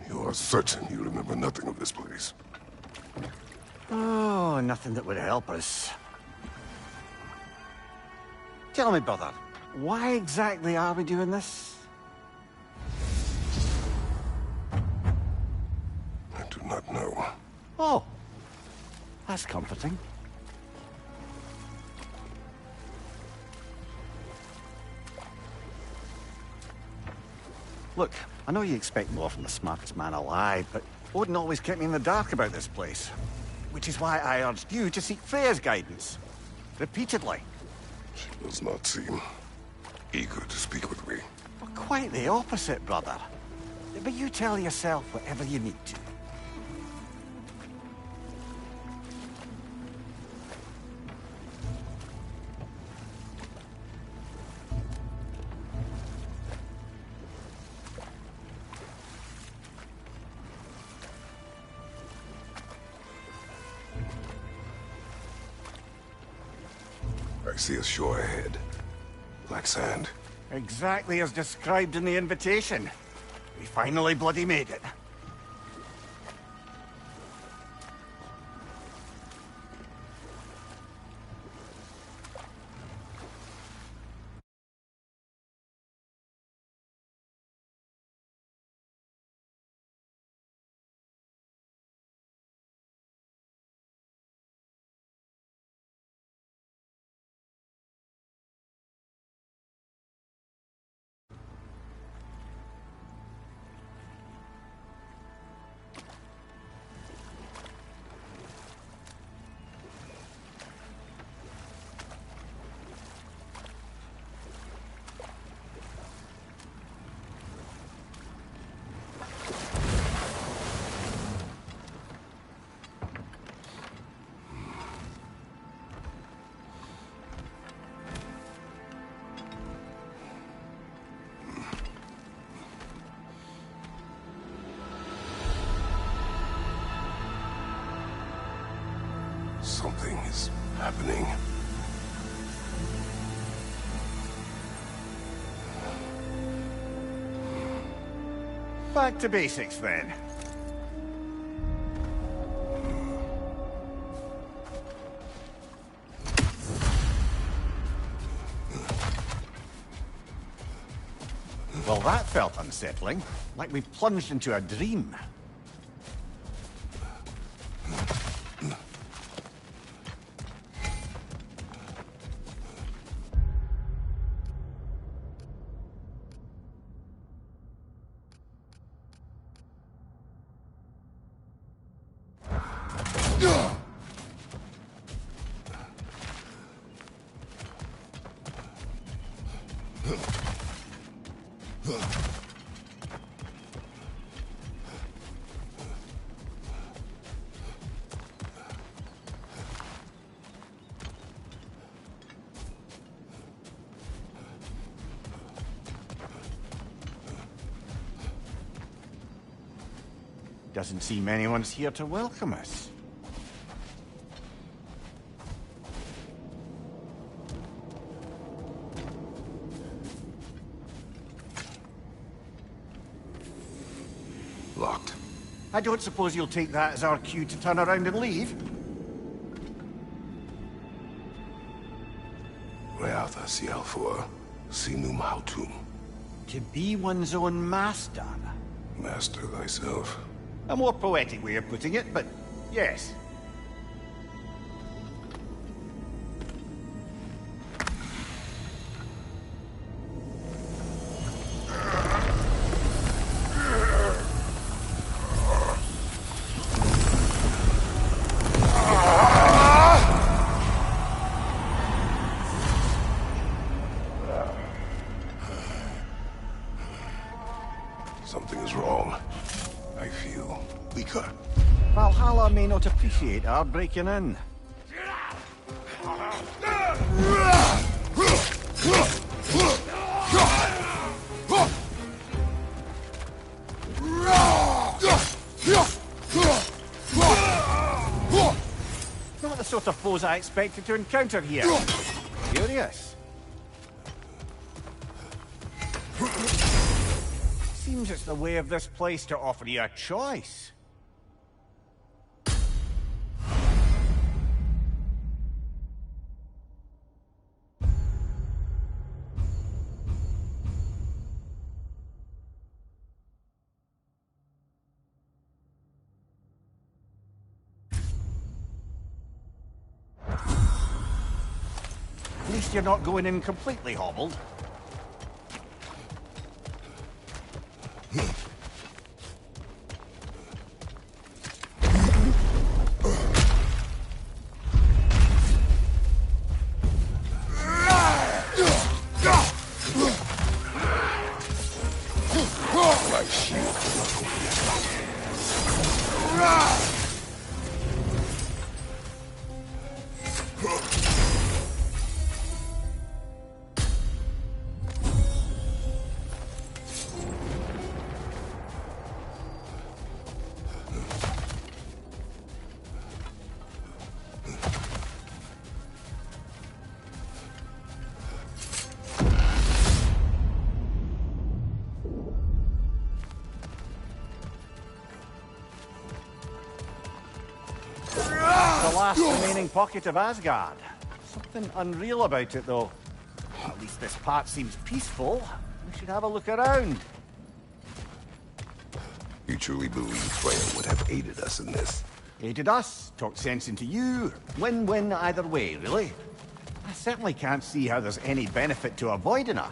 You are certain you remember nothing of this place? Oh, nothing that would help us. Tell me, brother, why exactly are we doing this? I do not know. Oh, that's comforting. Look, I know you expect more from the smartest man alive, but Odin always kept me in the dark about this place. Which is why I urged you to seek Freya's guidance. Repeatedly. She does not seem eager to speak with me. Well, quite the opposite, brother. But you tell yourself whatever you need to. I see a shore ahead. Black sand. Exactly as described in the invitation. We finally bloody made it. Something is happening. Back to basics, then. Well, that felt unsettling. Like we plunged into a dream. Doesn't seem anyone's here to welcome us. Locked. I don't suppose you'll take that as our cue to turn around and leave? Reatha Sialfor, Sinum Hautum. To be one's own master. Master thyself. A more poetic way of putting it, but yes. Something is wrong. I feel weaker. Valhalla may not appreciate our breaking in. Not the sort of foes I expected to encounter here. Curious. Seems it's the way of this place to offer you a choice. At least you're not going in completely hobbled. My shield cannot go The last remaining pocket of Asgard. Something unreal about it, though. At least this part seems peaceful. We should have a look around. You truly believe Freya would have aided us in this? Aided us, talked sense into you. Win-win either way, really. I certainly can't see how there's any benefit to avoiding her.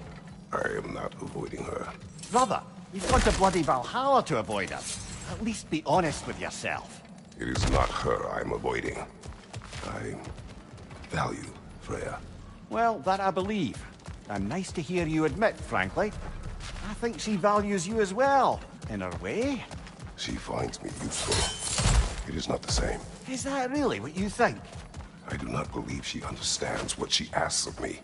I am not avoiding her. Brother, you've gone to bloody Valhalla to avoid her. At least be honest with yourself. It is not her I'm avoiding. I value Freya. Well, that I believe. And nice to hear you admit, frankly. I think she values you as well, in her way. She finds me useful. It is not the same. Is that really what you think? I do not believe she understands what she asks of me.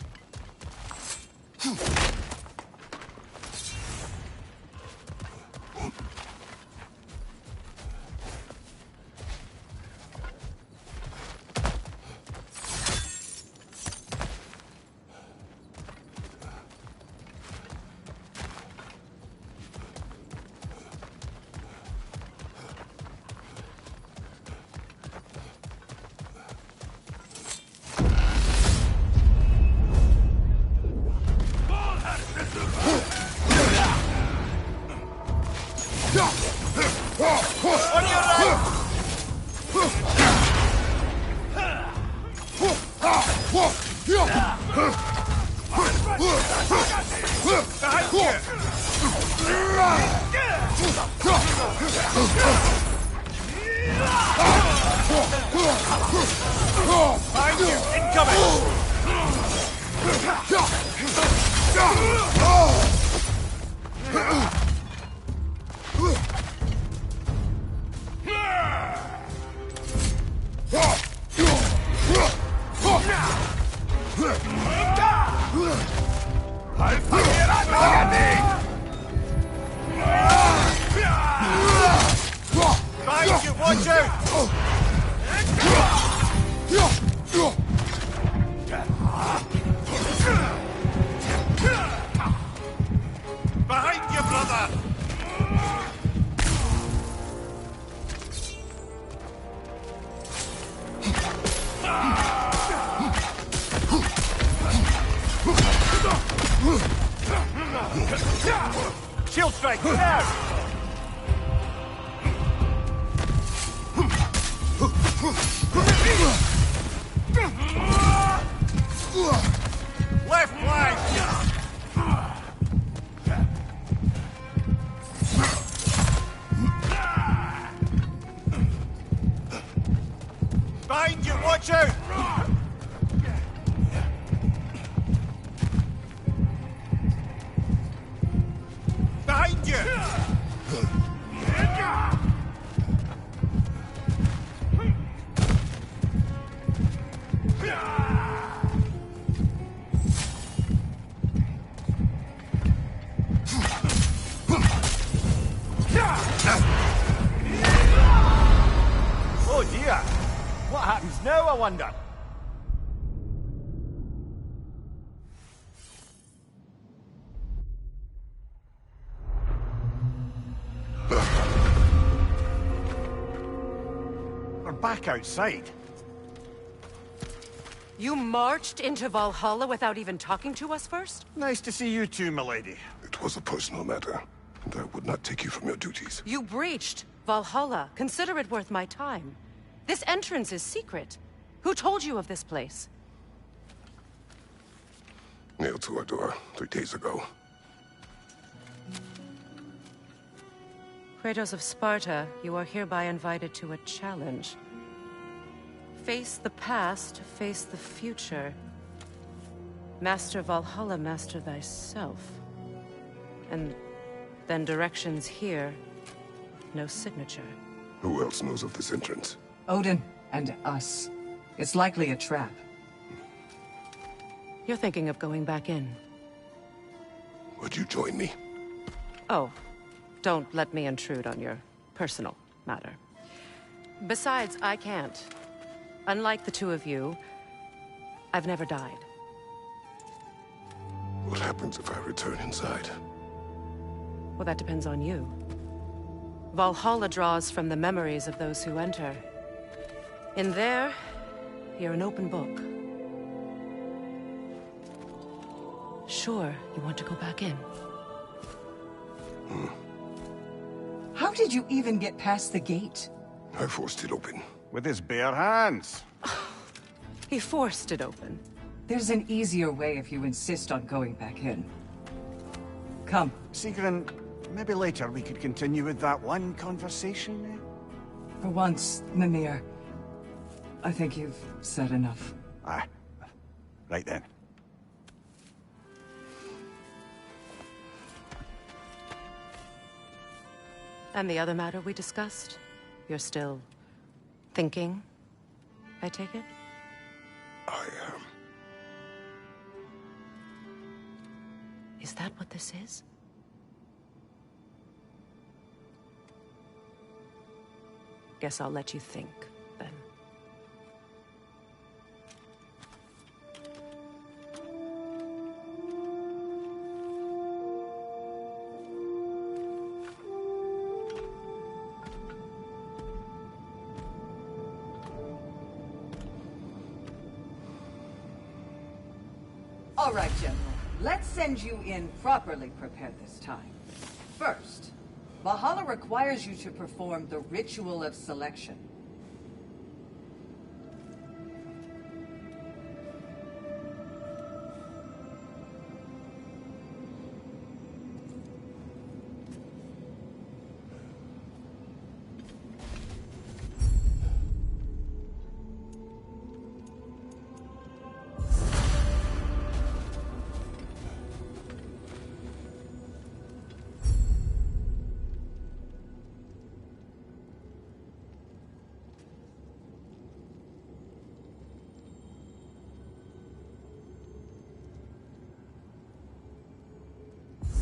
Behind you! Incoming! Behind you! Watch out! Behind you, brother! Shield strike, now! Left flank! Behind you, watch out! Behind you! Oh dear! What happens now, I wonder? back outside. You marched into Valhalla without even talking to us first? Nice to see you too, milady. It was a personal matter, and I would not take you from your duties. You breached Valhalla. Consider it worth my time. This entrance is secret. Who told you of this place? Nailed to our door 3 days ago. Kratos of Sparta, you are hereby invited to a challenge. Face the past, face the future. Master Valhalla, master thyself. And then directions here, no signature. Who else knows of this entrance? Odin and us. It's likely a trap. You're thinking of going back in. Would you join me? Oh, don't let me intrude on your personal matter. Besides, I can't. Unlike the two of you, I've never died. What happens if I return inside? Well, that depends on you. Valhalla draws from the memories of those who enter. In there, you're an open book. Sure, you want to go back in. How did you even get past the gate? I forced it open. With his bare hands. He forced it open. There's an easier way if you insist on going back in. Come. Sigrun, maybe later we could continue with that one conversation, eh? For once, Mimir, I think you've said enough. Ah, right then. And the other matter we discussed? You're still thinking, I take it? I am. Is that what this is? Guess I'll let you think, then. All right, General. Let's send you in properly prepared this time. First, Valhalla requires you to perform the ritual of selection.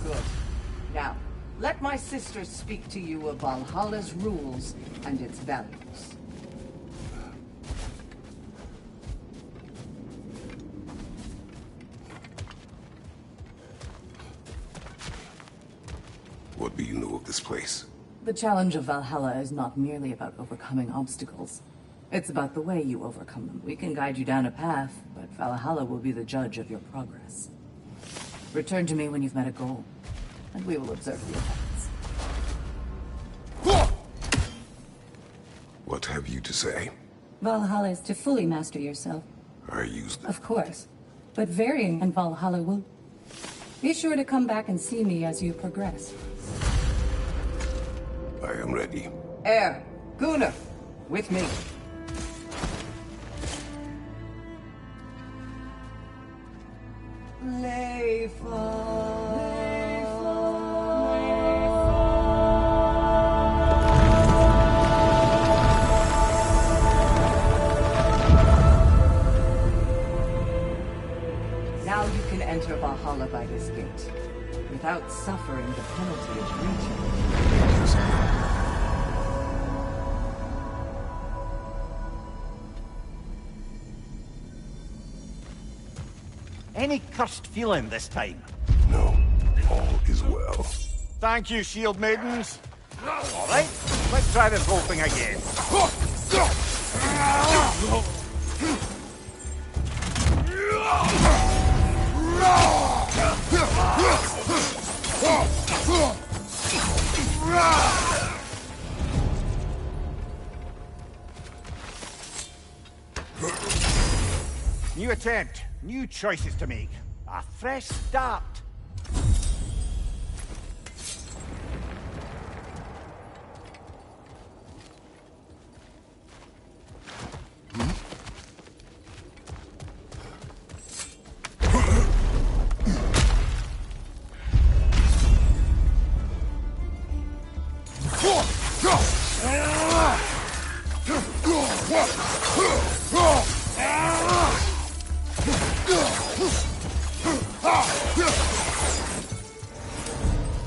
Good. Now, let my sister speak to you of Valhalla's rules and its values. What do you know of this place? The challenge of Valhalla is not merely about overcoming obstacles. It's about the way you overcome them. We can guide you down a path, but Valhalla will be the judge of your progress. Return to me when you've met a goal, and we will observe the effects. What have you to say? Valhalla is to fully master yourself, I use them. of course. But varying in Valhalla will... Be sure to come back and see me as you progress. I am ready. Air, Gunnar, with me. Now you can enter Valhalla by this gate, without suffering the penalty of breaching. Any cursed feeling this time? No, all is well. Thank you, shield maidens. All right, let's try this whole thing again. New attempt, new choices to make. A fresh start.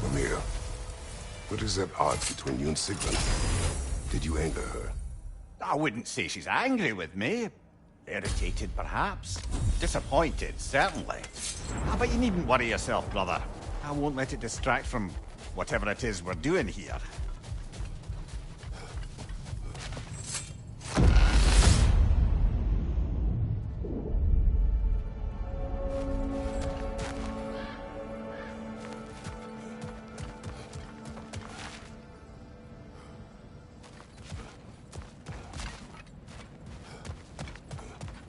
Mimir, what is at odds between you and Sigmund? Did you anger her? I wouldn't say she's angry with me. Irritated, perhaps. Disappointed, certainly. But you needn't worry yourself, brother. I won't let it distract from whatever it is we're doing here.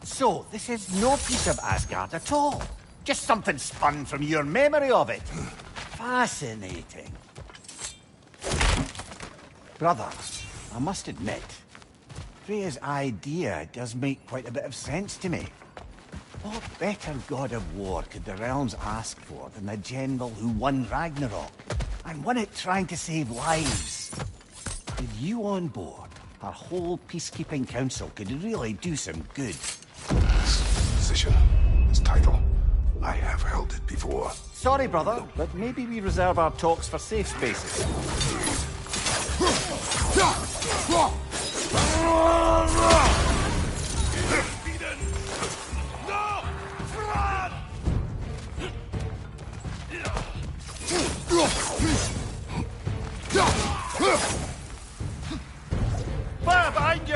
So, this is no piece of Asgard at all. Just something spun from your memory of it. Fascinating. Brother, I must admit, Freya's idea does make quite a bit of sense to me. What better god of war could the realms ask for than the general who won Ragnarok, and won it trying to save lives? With you on board, our whole peacekeeping council could really do some good. This position, this title, I have held it before. Sorry, brother, but maybe we reserve our talks for safe spaces. Fire behind you!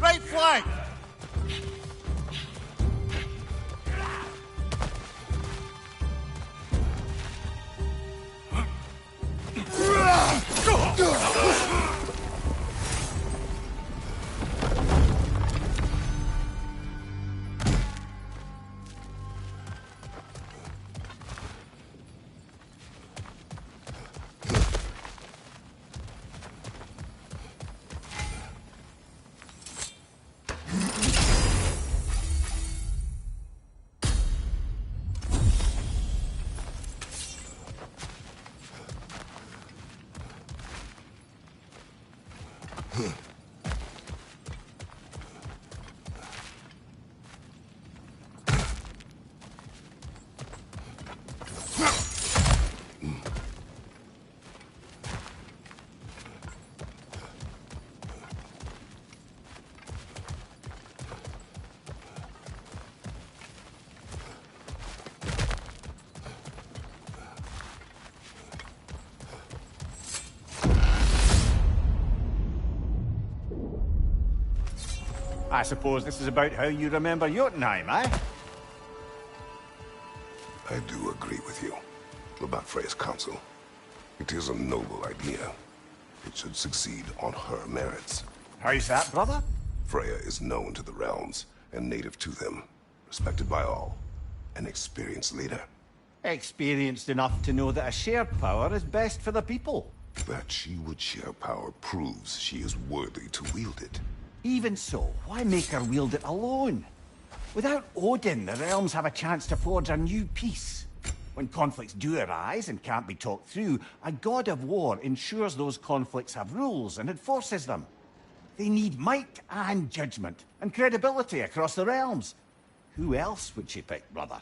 Right flank! I suppose this is about how you remember Jotunheim, eh? I do agree with you about Freya's council. It is a noble idea. It should succeed on her merits. How's that, brother? Freya is known to the realms and native to them, respected by all, an experienced leader. Experienced enough to know that a shared power is best for the people. That she would share power proves she is worthy to wield it. Even so, why make her wield it alone? Without Odin, the realms have a chance to forge a new peace. When conflicts do arise and can't be talked through, a god of war ensures those conflicts have rules and enforces them. They need might and judgment, and credibility across the realms. Who else would she pick, brother?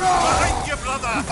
Behind you, brother!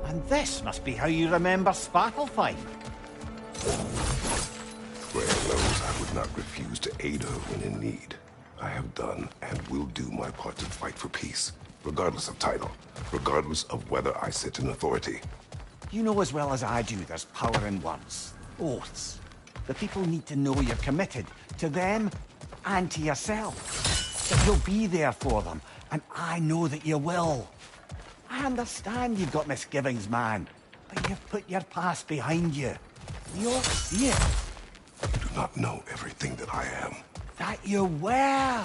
And this must be how you remember Svartalfheim. Freya knows I would not refuse to aid her when in need. I have done and will do my part to fight for peace, regardless of title, regardless of whether I sit in authority. You know as well as I do there's power in words, oaths. The people need to know you're committed, to them and to yourself. That you'll be there for them, and I know that you will. I understand you've got misgivings, man, but you've put your past behind you. We all see it. You do not know everything that I am. That you were.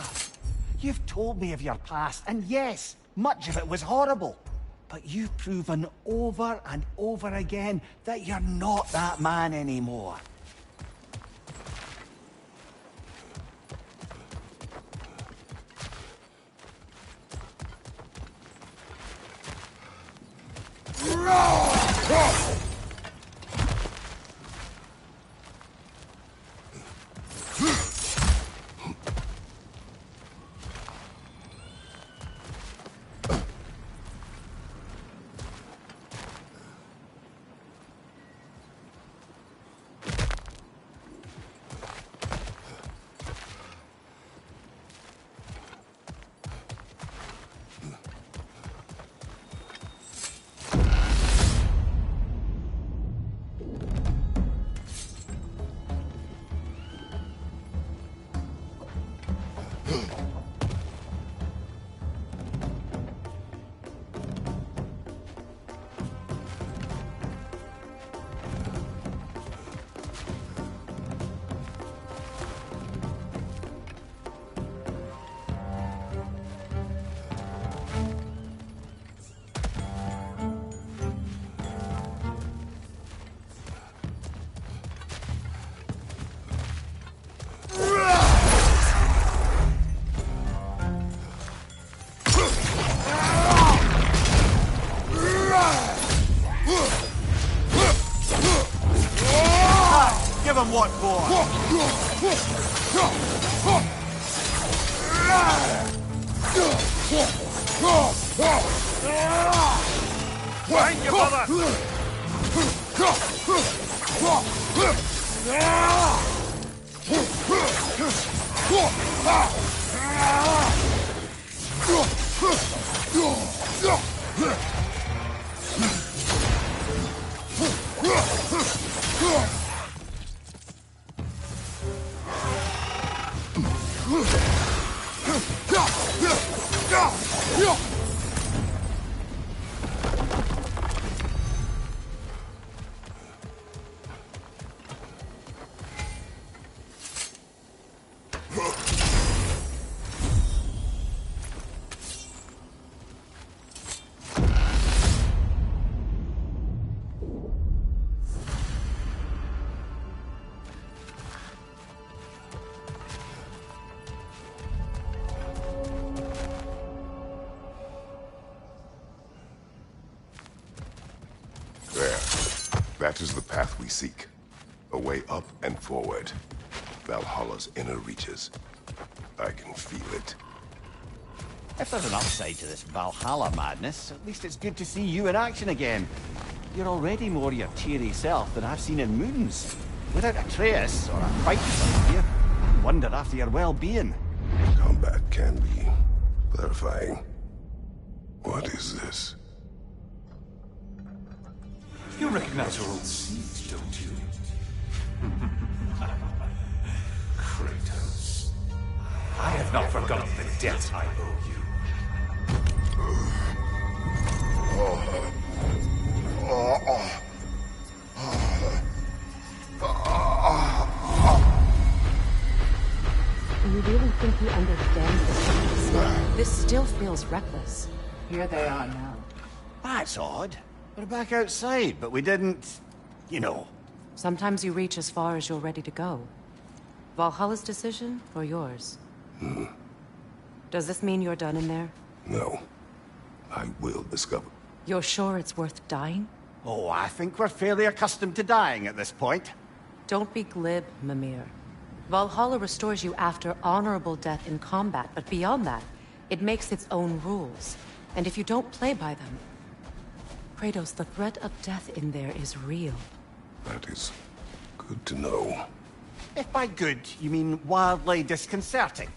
You've told me of your past, and yes, much of it was horrible. But you've proven over and over again that you're not that man anymore. what for? Behind you, brother! There. That is the path we seek. A way up and forward. Valhalla's inner reaches. I can feel it. If there's an upside to this Valhalla madness, at least it's good to see you in action again. You're already more your cheery self than I've seen in moons. Without Atreus, or a fight from you, I wonder after your well-being. Combat can be clarifying. What is this? You recognize your old seeds, don't you? Kratos. I have not forgotten the debt I owe you. You really think he understands this? This still feels reckless. Here they are now. That's odd. We're back outside, but we didn't... you know. Sometimes you reach as far as you're ready to go. Valhalla's decision, or yours? Does this mean you're done in there? No. I will discover. You're sure it's worth dying? Oh, I think we're fairly accustomed to dying at this point. Don't be glib, Mimir. Valhalla restores you after honorable death in combat, but beyond that, it makes its own rules. And if you don't play by them... Kratos, the threat of death in there is real. That is good to know. If by good, you mean wildly disconcerting.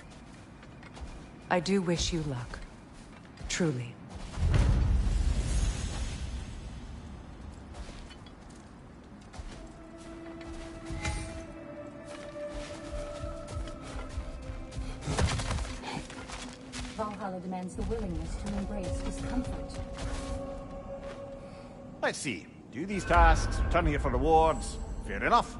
I do wish you luck. Truly. Valhalla demands the willingness to embrace discomfort. Let's see. Do these tasks, return here for rewards. Fair enough.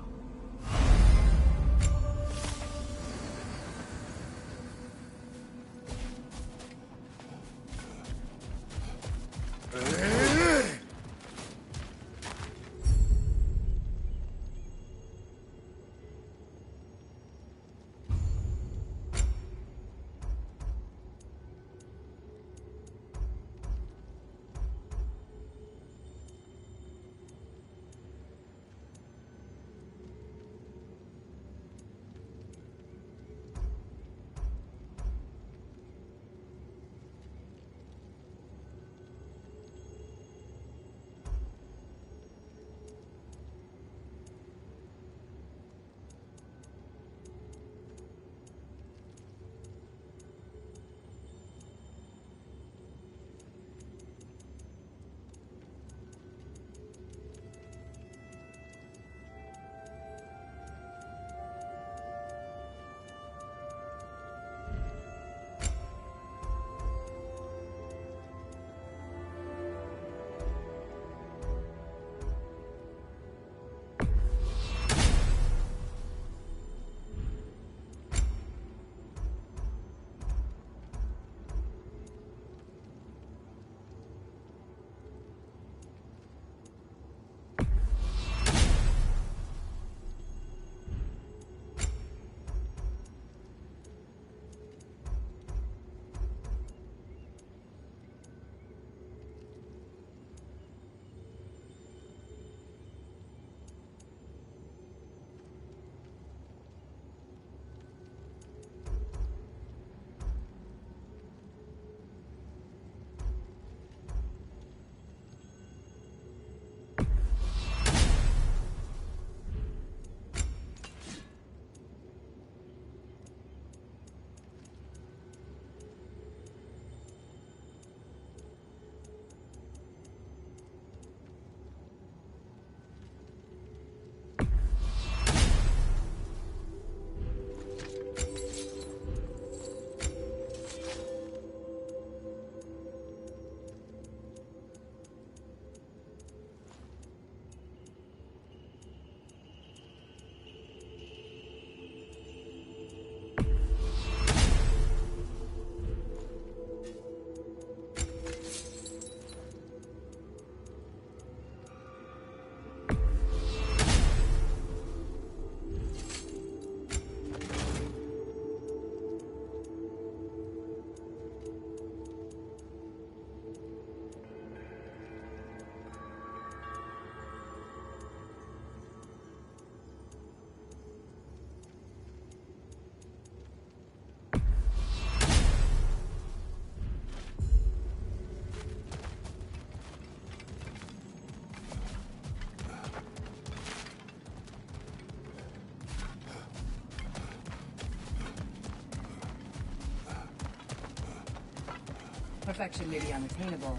Perfection may be unattainable,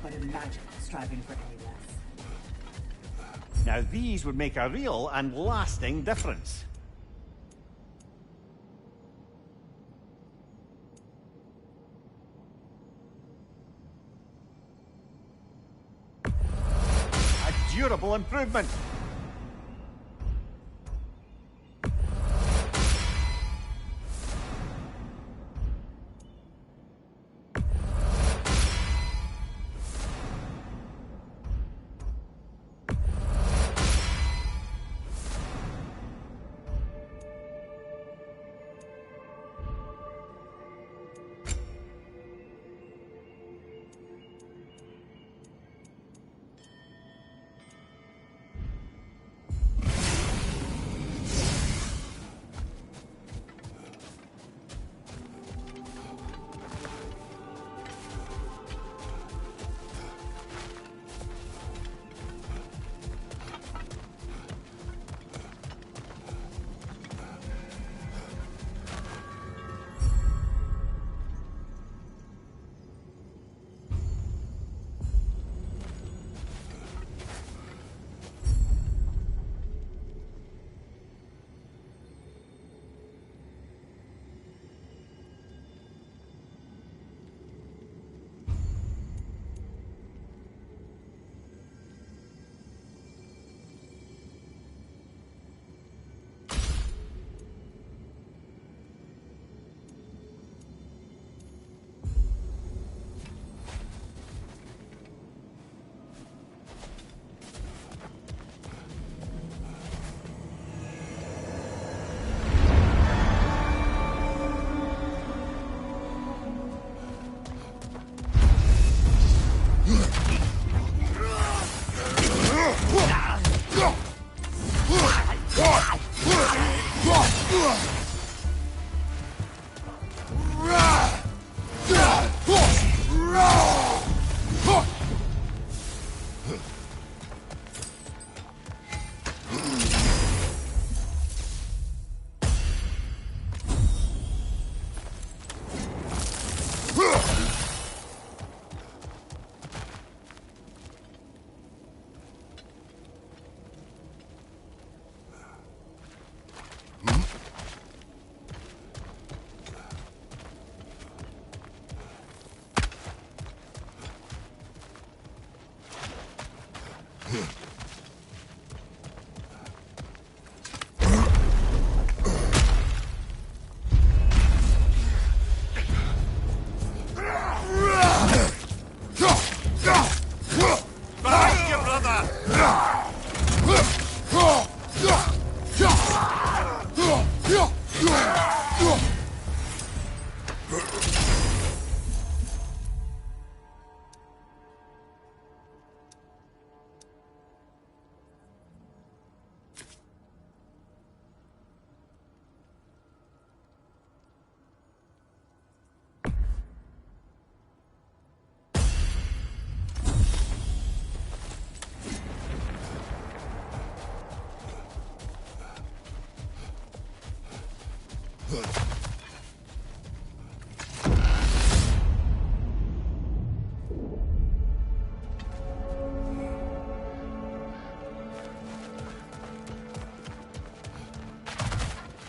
but imagine striving for any less. Now these would make a real and lasting difference. A durable improvement.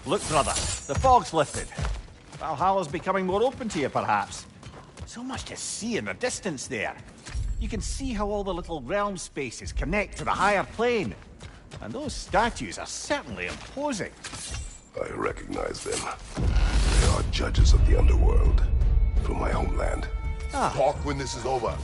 Look, brother, the fog's lifted. Valhalla's becoming more open to you, perhaps. So much to see in the distance there. You can see how all the little realm spaces connect to the higher plane. And those statues are certainly imposing. I recognize them. They are judges of the underworld from my homeland. Talk when this is over.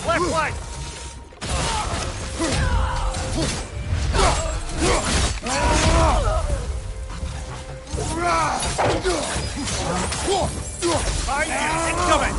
Left flank! Behind you! Incoming!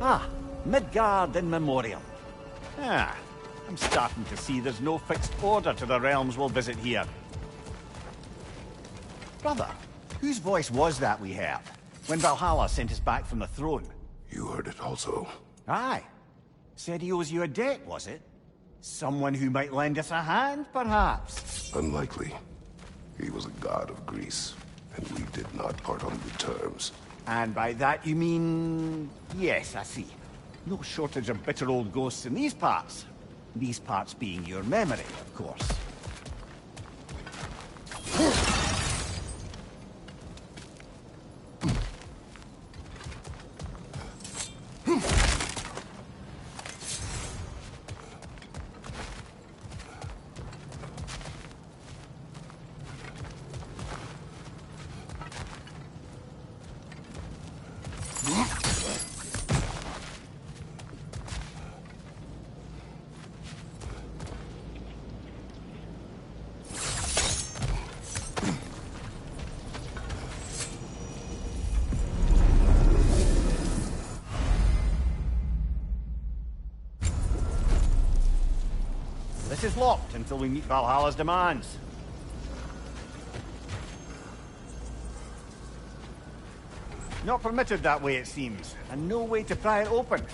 Ah, Midgard in memoriam. Ah, I'm starting to see there's no fixed order to the realms we'll visit here. Brother, whose voice was that we heard when Valhalla sent us back from the throne? You heard it also. Aye. Said he owes you a debt, was it? Someone who might lend us a hand, perhaps? Unlikely. He was a god of Greece, and we did not part on good terms. And by that you mean... Yes, I see. No shortage of bitter old ghosts in these parts. These parts being your memory, of course. This is locked until we meet Valhalla's demands. Not permitted that way, it seems, and no way to pry it open.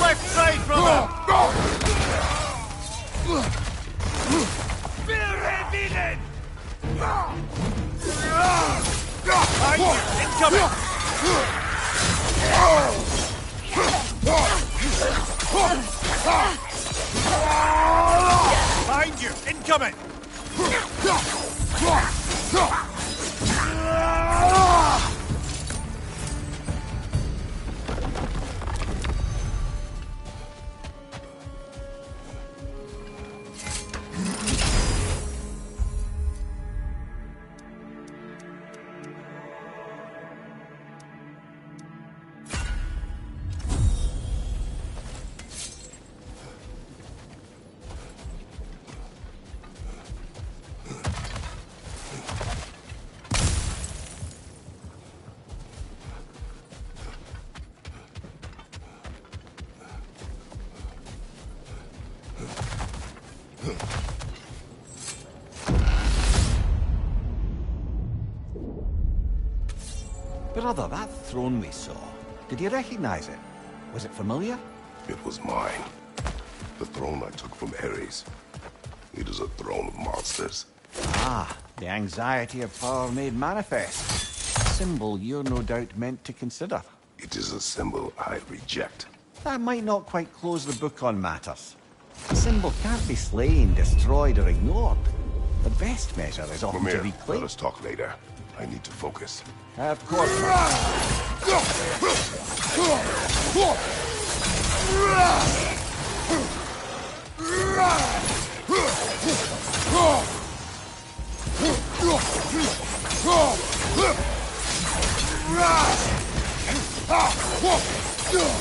Left side, brother! Spearhead incoming! Behind you! Incoming! Brother, that throne we saw, did you recognize it? Was it familiar? It was mine. The throne I took from Ares. It is a throne of monsters. Ah, the anxiety of power made manifest. A symbol you're no doubt meant to consider. It is a symbol I reject. That might not quite close the book on matters. A symbol can't be slain, destroyed, or ignored. The best measure is often to Mimir, reclaim... let us talk later. I need to focus. Of course.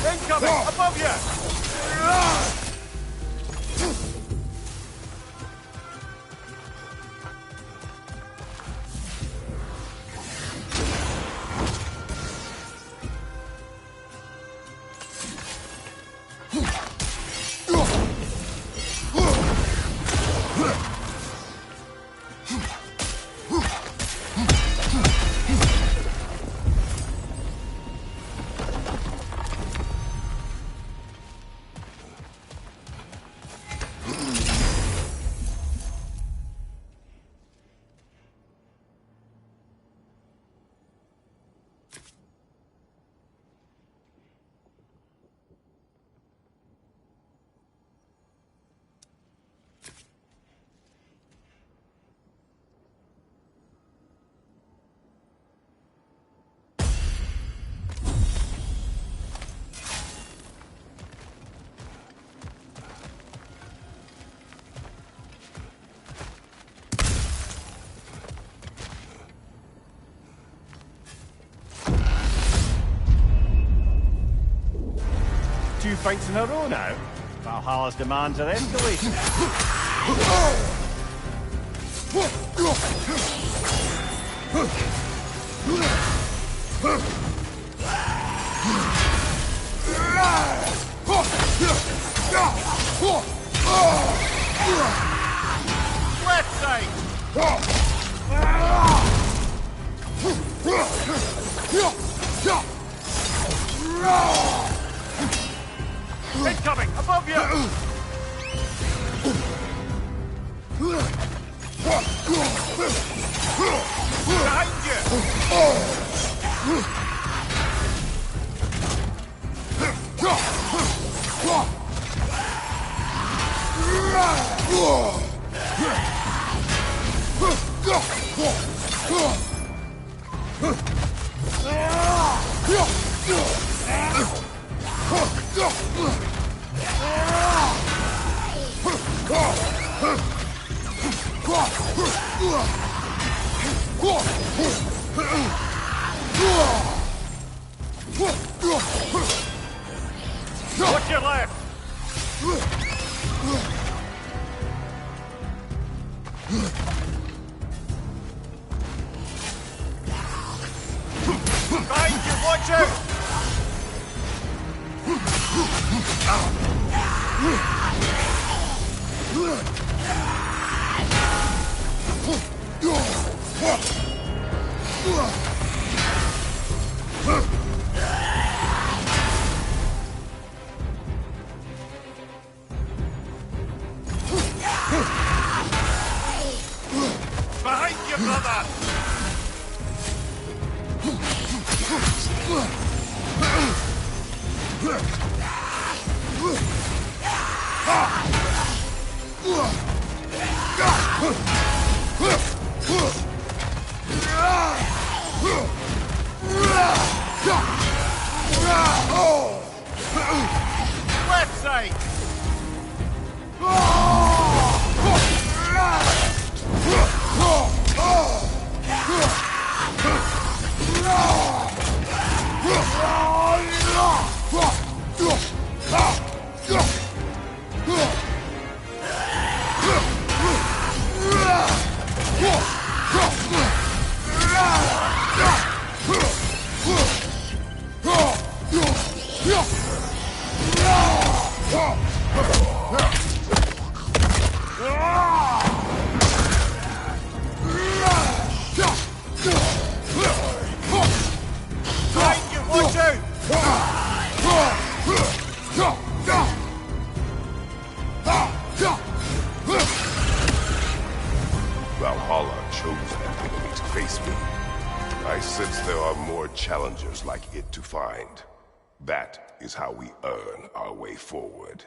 Incoming! Above you! 2 fights in a row now. Valhalla's demands are escalating. Left side! Incoming! Above you! Behind you! Watch your left! Behind you, watch out! Behind you, brother! Left side! Behind you, watch out! Valhalla chose an enemy to face me. I sense there are more challengers like it to find. That is how we earn our way forward.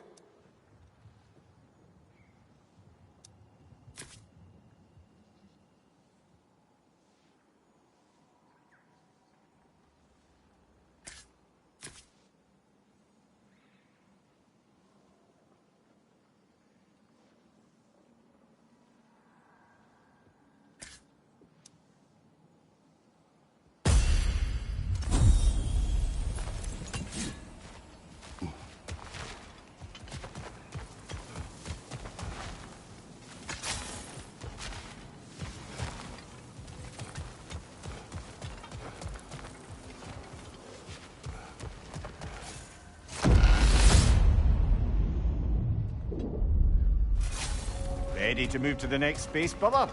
Ready to move to the next space, brother?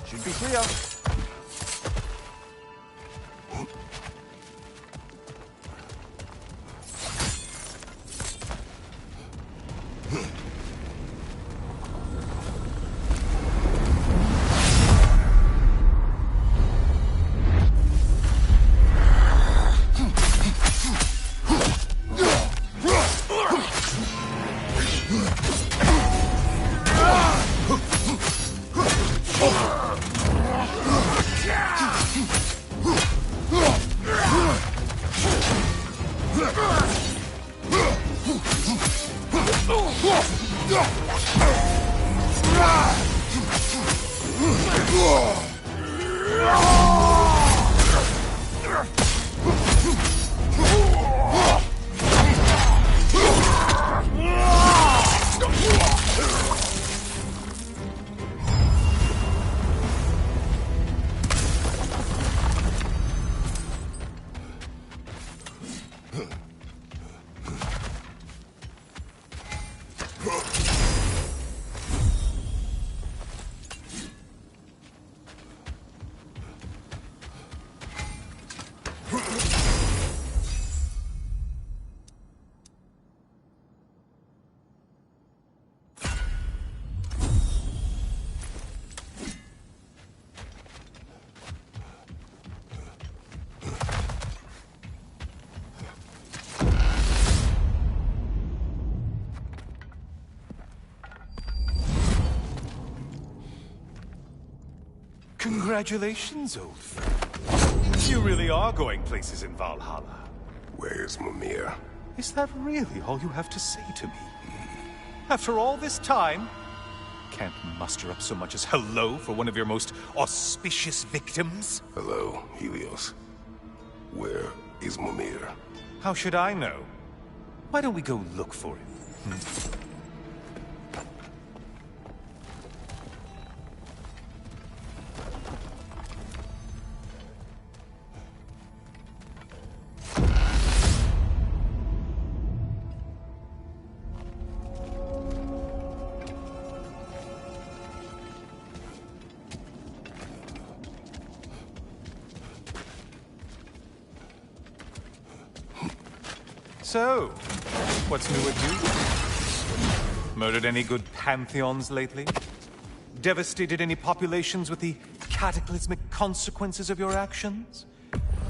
Should be clear. Congratulations, old friend. You really are going places in Valhalla. Where's Mimir? Is that really all you have to say to me? After all this time? Can't muster up so much as hello for one of your most auspicious victims? Hello, Helios. Where is Mimir? How should I know? Why don't we go look for him? So, what's new with you? Murdered any good pantheons lately? Devastated any populations with the cataclysmic consequences of your actions?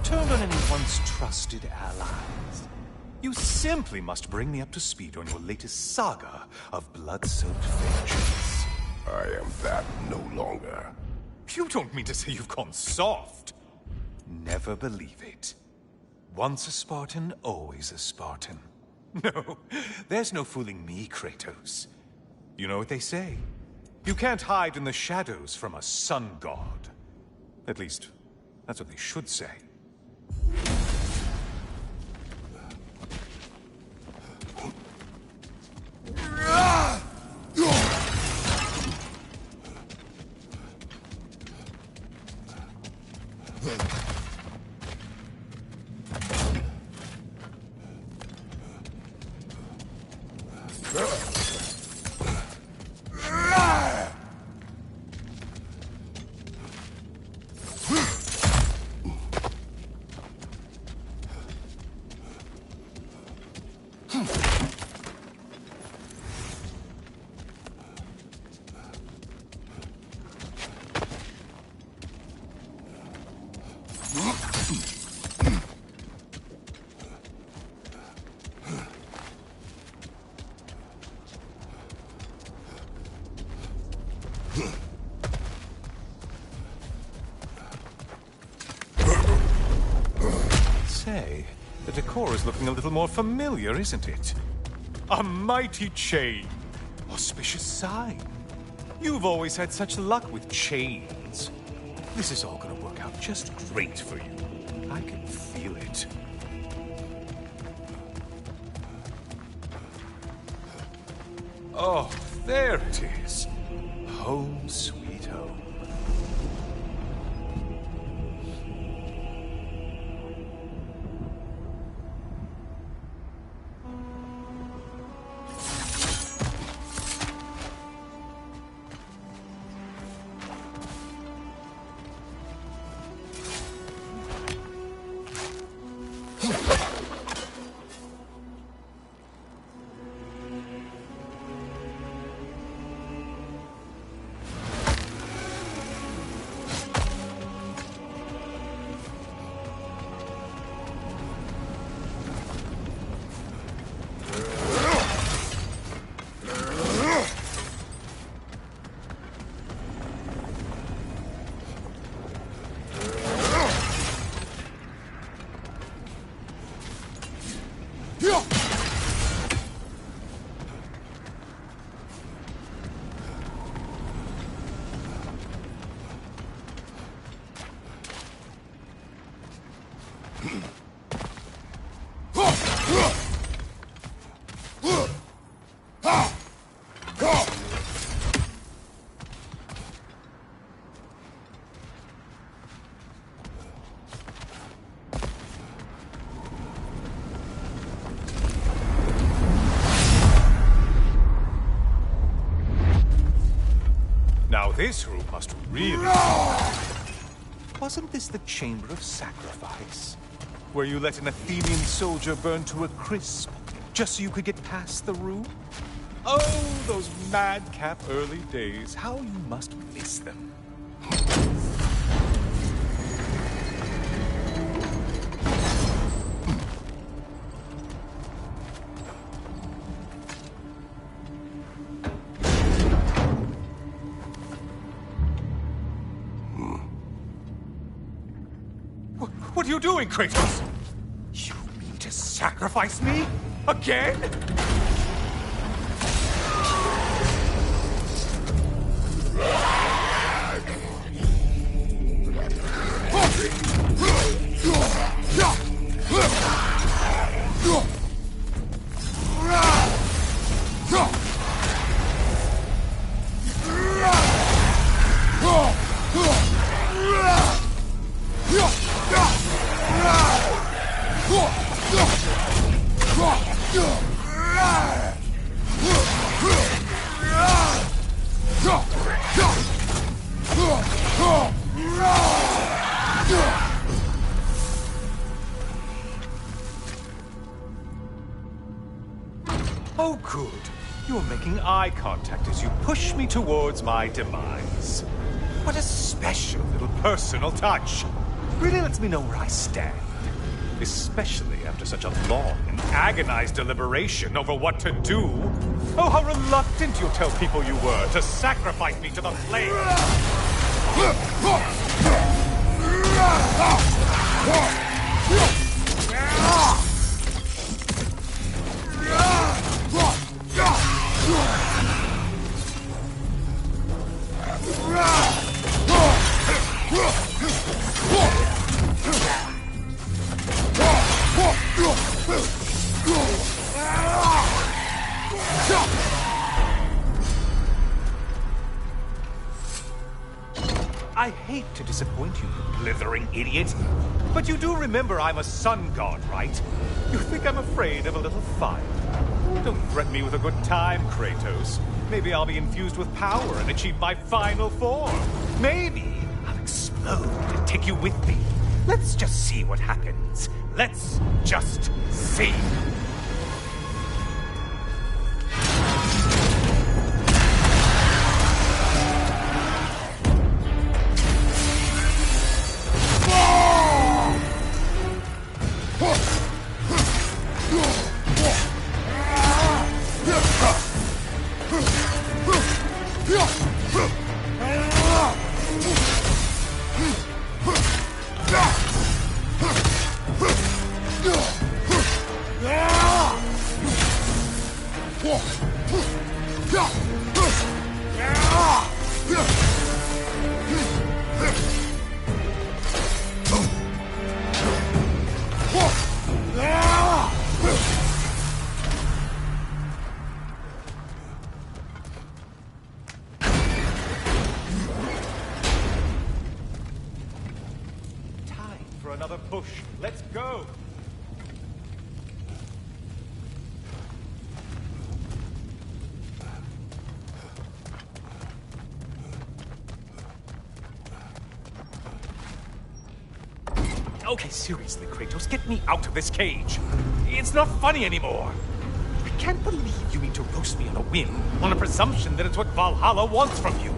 Turned on any once trusted allies? You simply must bring me up to speed on your latest saga of blood-soaked vengeance. I am that no longer. You don't mean to say you've gone soft? Never believe it. Once a Spartan, always a Spartan. No, there's no fooling me, Kratos. You know what they say? You can't hide in the shadows from a sun god. At least, that's what they should say. Say, the decor is looking a little more familiar, isn't it? A mighty chain. Auspicious sign. You've always had such luck with chains. This is all gonna work out just great for you. I can feel it. Oh, there it is. Home sweet home. This room must really... Wasn't this the Chamber of Sacrifice? Where you let an Athenian soldier burn to a crisp, just so you could get past the room? Oh, those madcap early days. How you must miss them. What are you doing, Kratos? You mean to sacrifice me? Again? Oh, good. You're making eye contact as you push me towards my demise. What a special little personal touch. Really lets me know where I stand. Especially after such a long and agonized deliberation over what to do. Oh, how reluctant you'll tell people you were to sacrifice me to the flames. I hate to disappoint you, you blithering idiot. But you do remember I'm a sun god, right? You think I'm afraid of a little fire? Don't threaten me with a good time, Kratos. Maybe I'll be infused with power and achieve my final form. Maybe I'll explode and take you with me. Let's just see what happens. Let's just see. Another push. Let's go. Okay, seriously, Kratos, get me out of this cage. It's not funny anymore. I can't believe you mean to roast me on a whim, on a presumption that it's what Valhalla wants from you.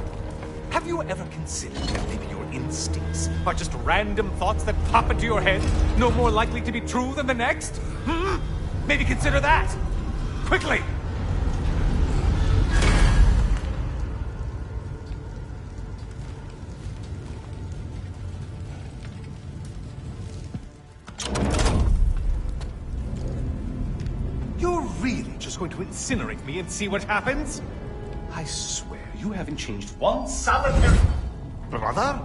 Have you ever considered that maybe your instincts are just random thoughts that pop into your head, no more likely to be true than the next? Maybe consider that! Quickly! You're really just going to incinerate me and see what happens? I swear, you haven't changed one solitary... Brother?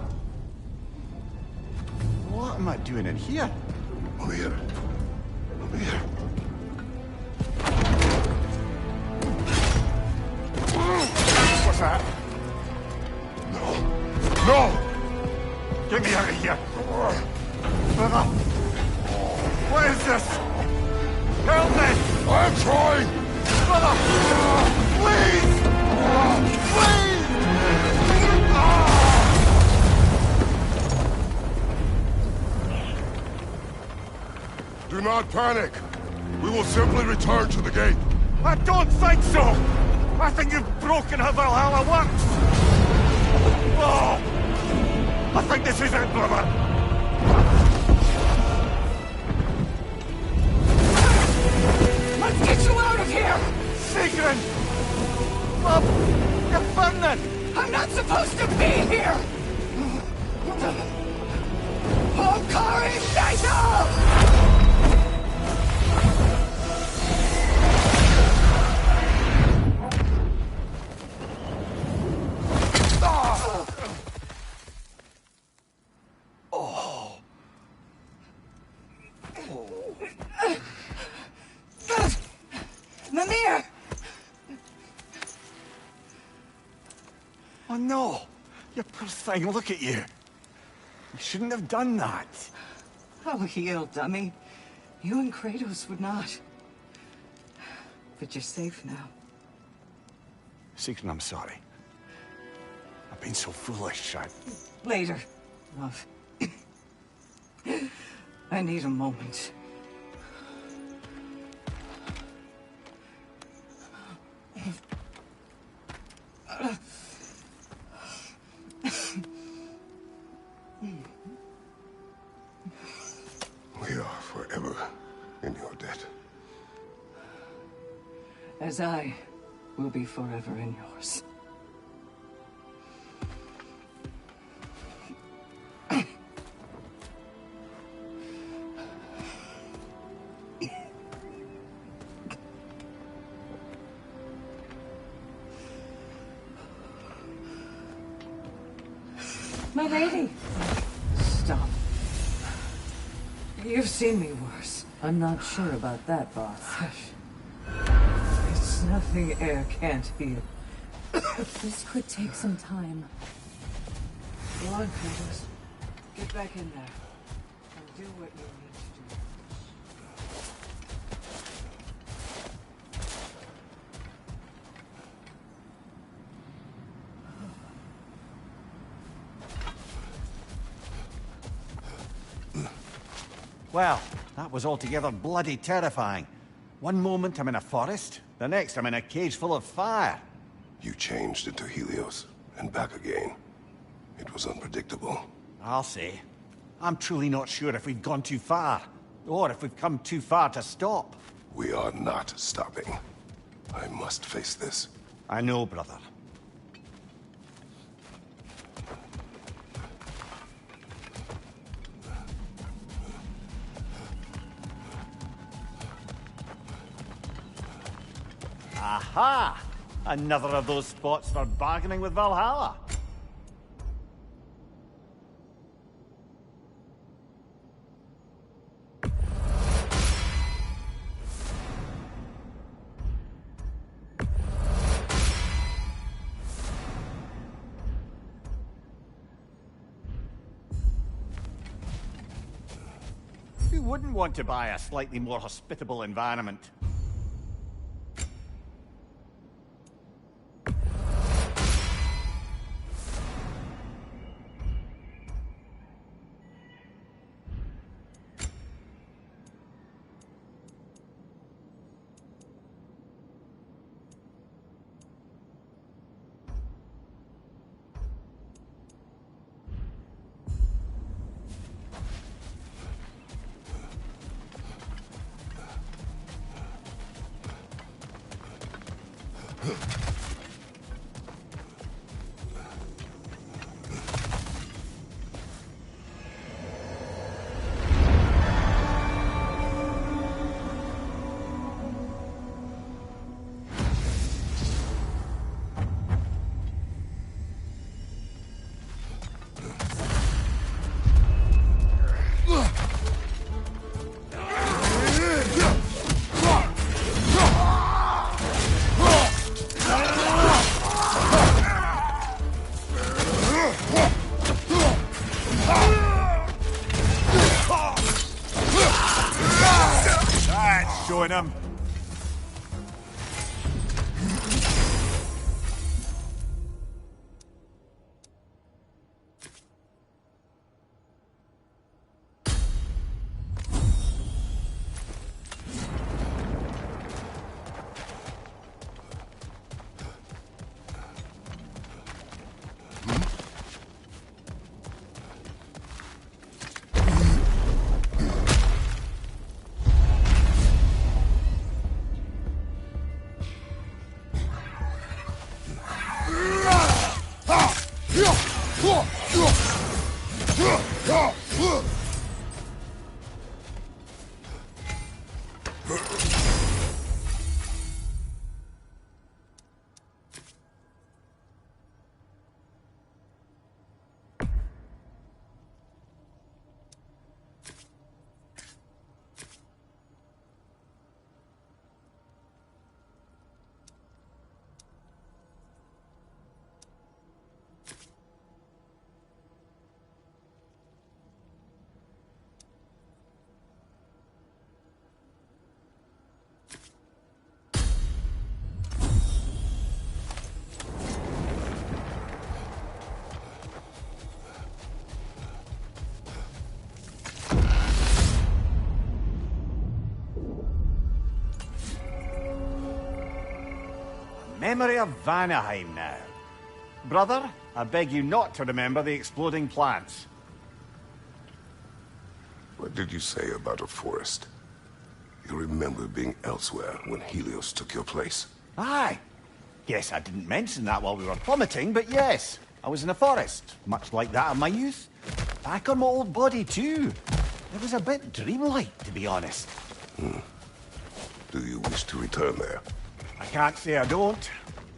What am I doing in here? Over here. Over here. What's that? No. No! Get me out of here! Brother! What is this? Help me! I'm trying! Brother! Please! Please! Do not panic. We will simply return to the gate. I don't think so! I think you've broken how Valhalla works! Oh! I think this is it, brother! Let's get you out of here! Sigrun! Love, you're burning! I'm not supposed to be here! Hokari Naito! Mimir! Oh no! You poor thing, look at you. You shouldn't have done that. Oh, heal, dummy. You and Kratos would not. But you're safe now. Sigrun, I'm sorry. I've been so foolish. Later, love. I need a moment. We are forever in your debt. As I will be forever in yours. My lady! Stop. You've seen me worse. I'm not sure about that, boss. It's nothing air can't heal. This could take some time. Go on, Kratos. Get back in there. And do what you need to do. Well, that was altogether bloody terrifying. One moment I'm in a forest, the next I'm in a cage full of fire. You changed into Helios, and back again. It was unpredictable. I'll say. I'm truly not sure if we've gone too far, or if we've come too far to stop. We are not stopping. I must face this. I know, brother. Aha! Another of those spots for bargaining with Valhalla. Who wouldn't want to buy a slightly more hospitable environment? Showing him. Memory of Vanaheim now. Brother, I beg you not to remember the exploding plants. What did you say about a forest? You remember being elsewhere when Helios took your place? Aye. Yes, I didn't mention that while we were plummeting, but yes. I was in a forest, much like that of my youth. Back on my old body, too. It was a bit dreamlike, to be honest. Do you wish to return there? I can't say I don't.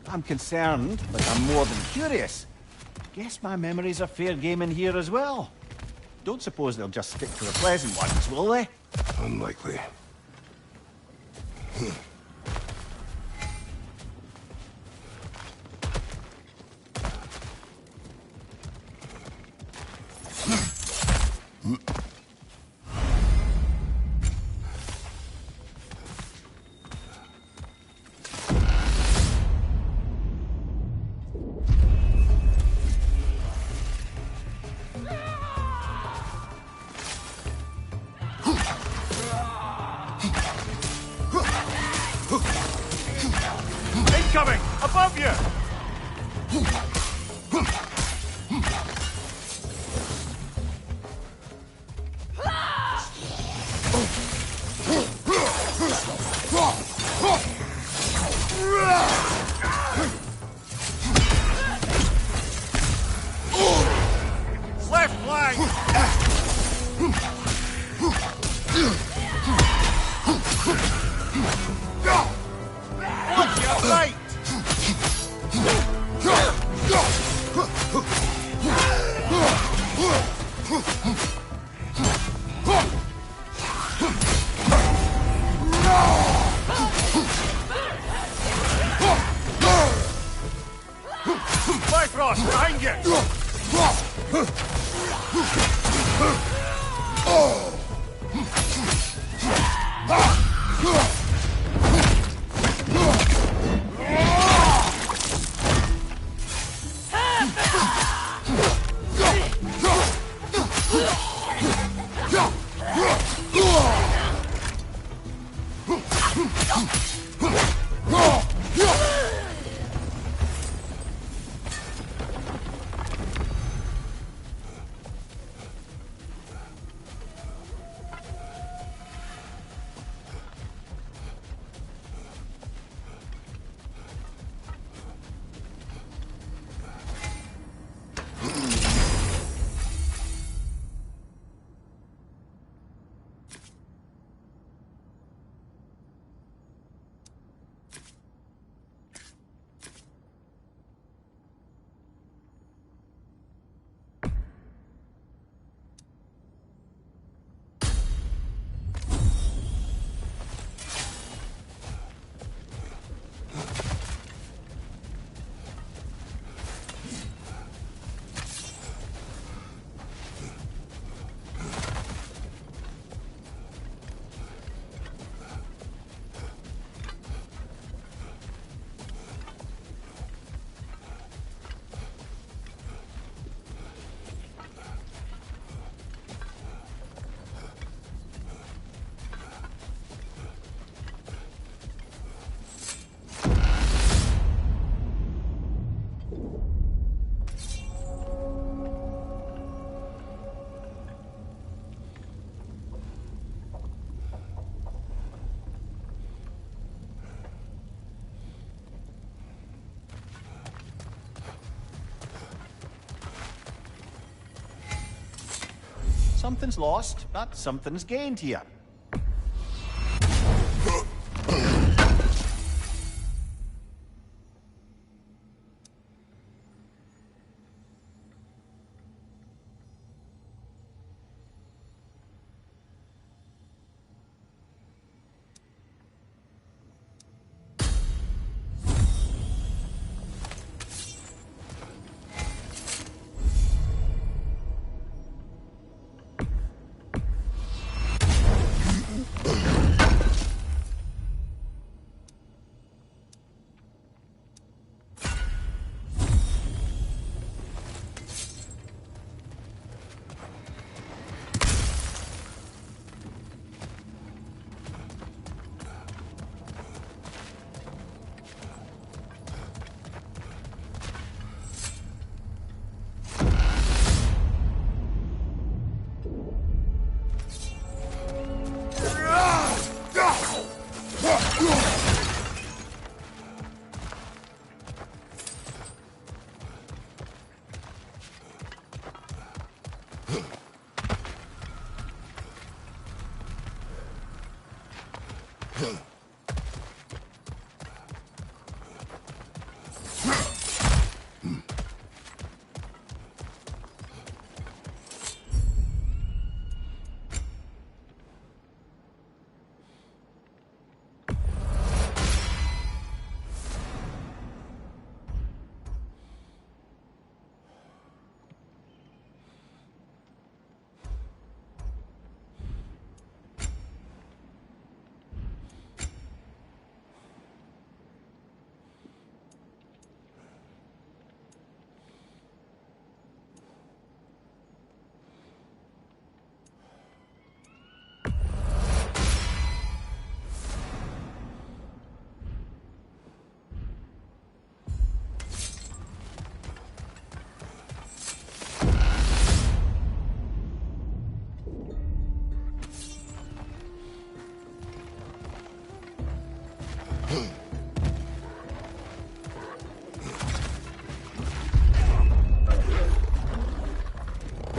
I'm concerned, but I'm more than curious. Guess my memories are fair game in here as well. Don't suppose they'll just stick to the pleasant ones, will they? Unlikely. Incoming! Above you! Left flank! Watch your right! Bifrost, behind you! Something's lost, but something's gained here.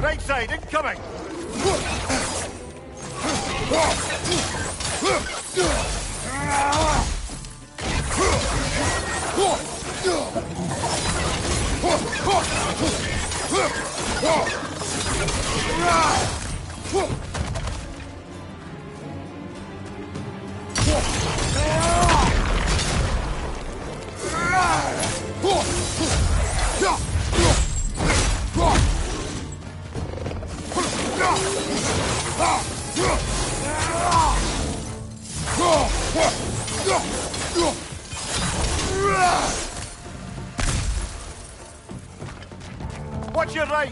Right side, incoming! Watch your right!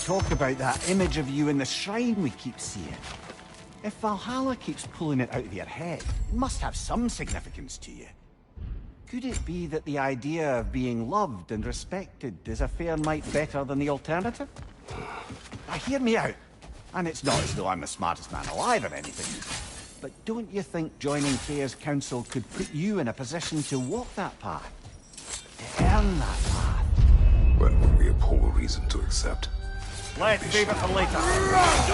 Talk about that image of you in the shrine we keep seeing. If Valhalla keeps pulling it out of your head, it must have some significance to you. Could it be that the idea of being loved and respected is a fair mite better than the alternative? Now hear me out, and it's not as though I'm the smartest man alive or anything, but don't you think joining Freya's council could put you in a position to walk that path? To earn that path? Well, would be a poor reason to accept. Let's save it for later. Behind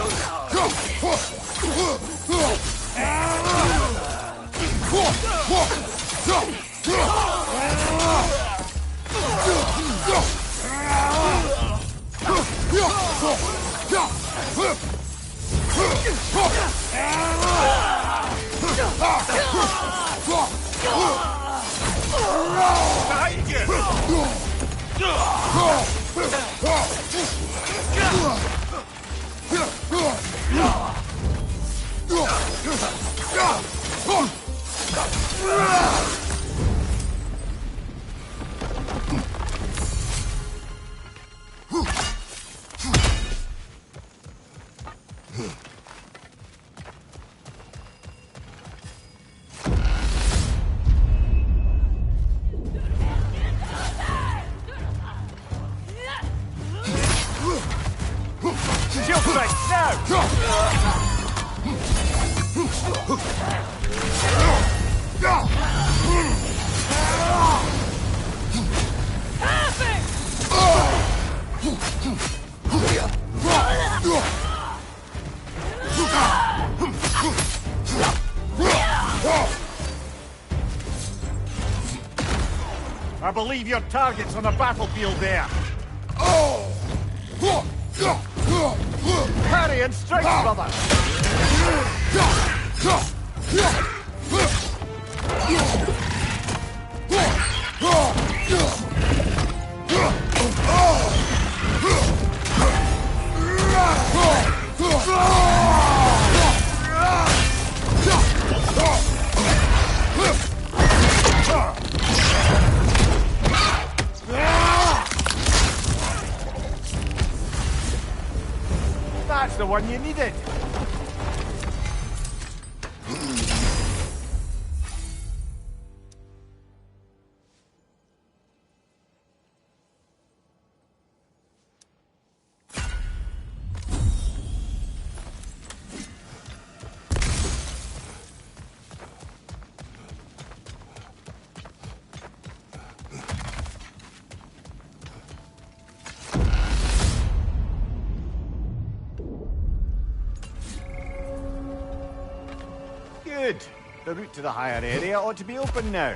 I believe your target's on the battlefield there. Parry and strike, brother! That's the one you needed. Good. The route to the higher area ought to be open now.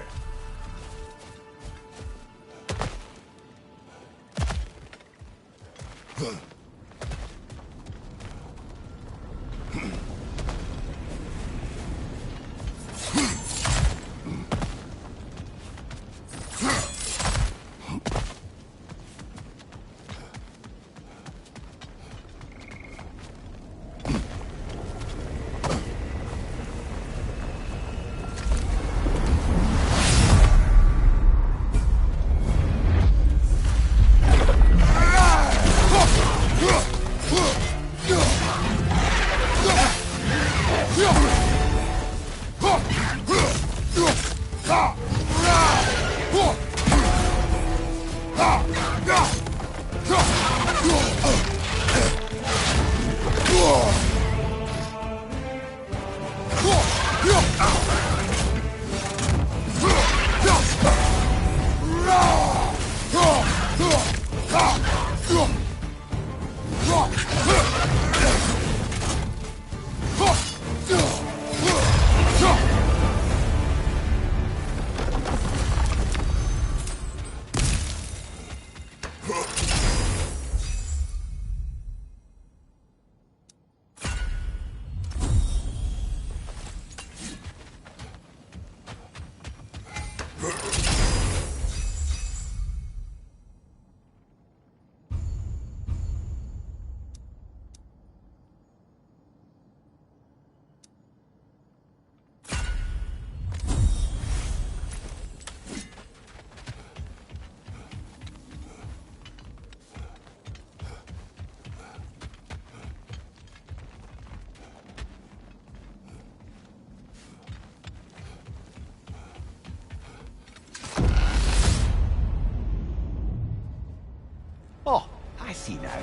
Oh, I see now.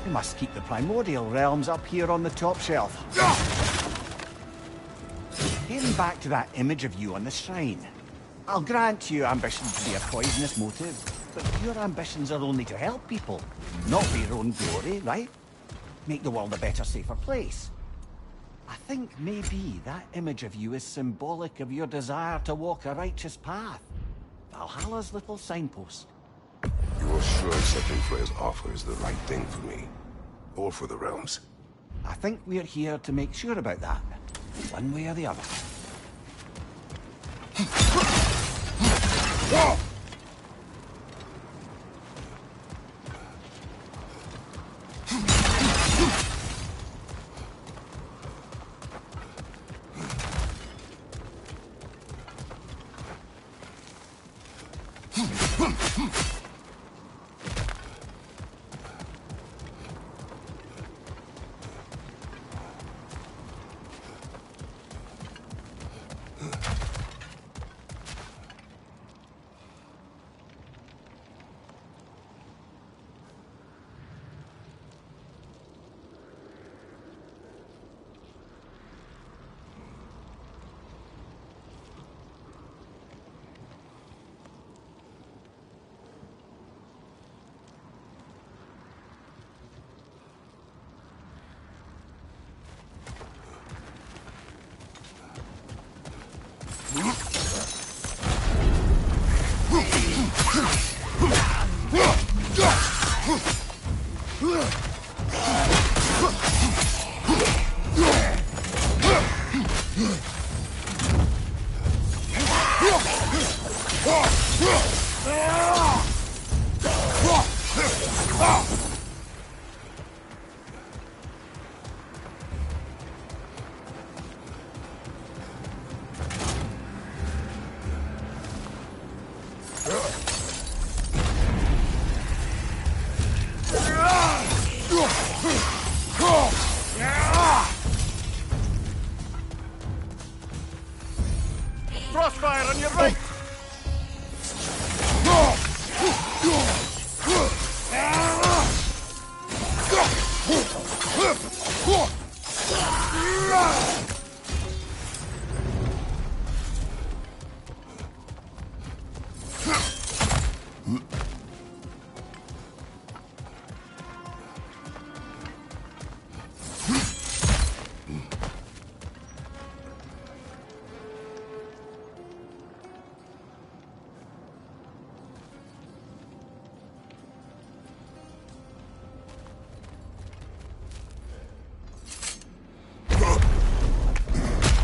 We must keep the primordial realms up here on the top shelf. Getting back to that image of you on the shrine. I'll grant you ambition to be a poisonous motive, but your ambitions are only to help people, not for your own glory, right? Make the world a better, safer place. I think maybe that image of you is symbolic of your desire to walk a righteous path. Valhalla's little signpost. You're sure accepting Freya's offer is the right thing for me? Or for the realms? I think we're here to make sure about that, one way or the other.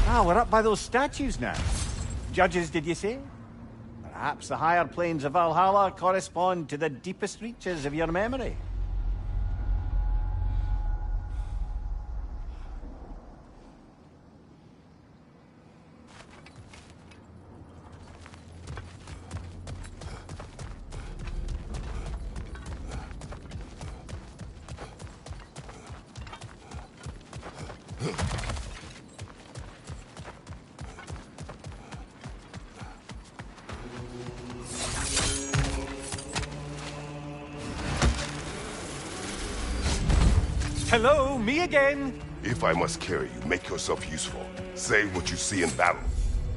Ah, we're up by those statues now. Judges, did you say? Perhaps the higher planes of Valhalla correspond to the deepest reaches of your memory. Hello, me again. If I must carry you, make yourself useful. Say what you see in battle.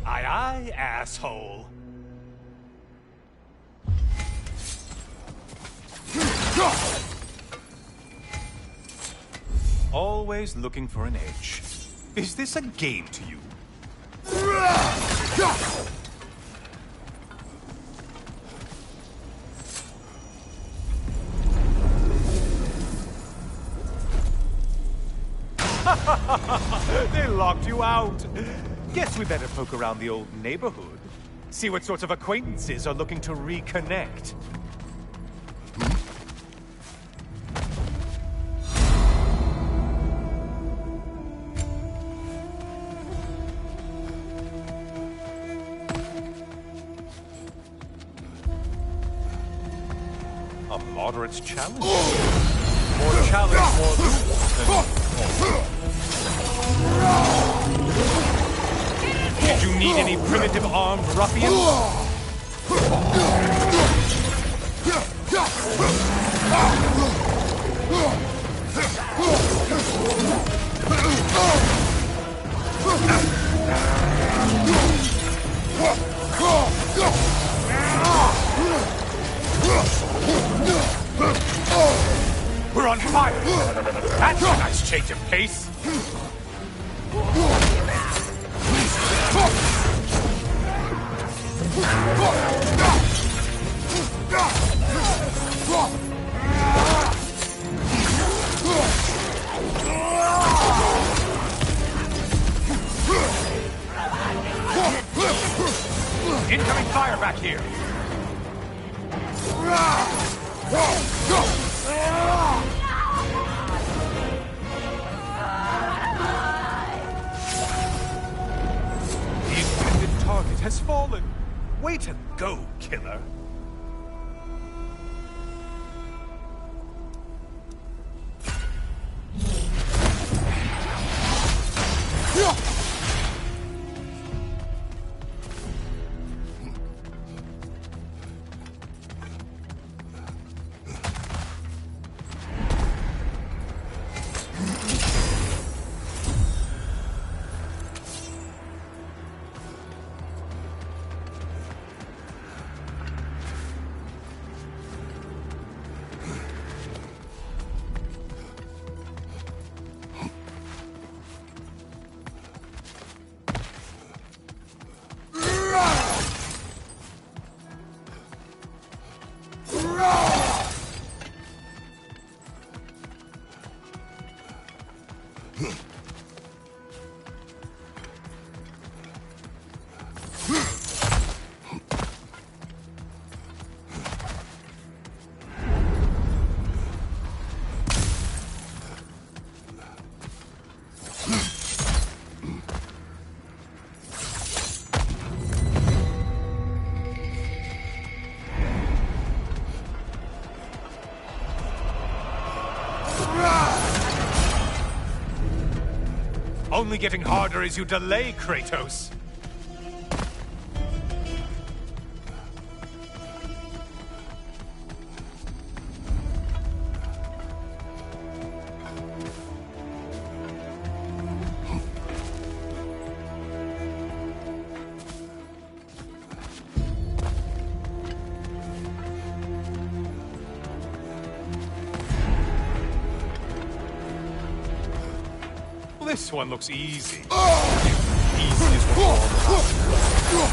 Aye, aye, asshole. Always looking for an edge. Is this a game to you? They locked you out. Guess we better poke around the old neighborhood. See what sorts of acquaintances are looking to reconnect. A moderate challenge. More challenge, more loot. Did you need any primitive armed ruffians? We're on fire! That's a nice change of pace! Incoming fire back here! The intended target has fallen. Way to go, killer. Only getting harder as you delay, Kratos. This one looks easy. Easy is what we're all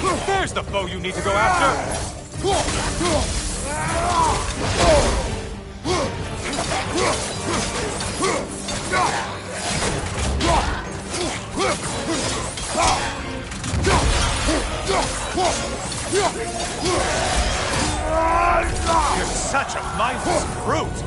about. There's the foe you need to go after! You're such a mindless brute!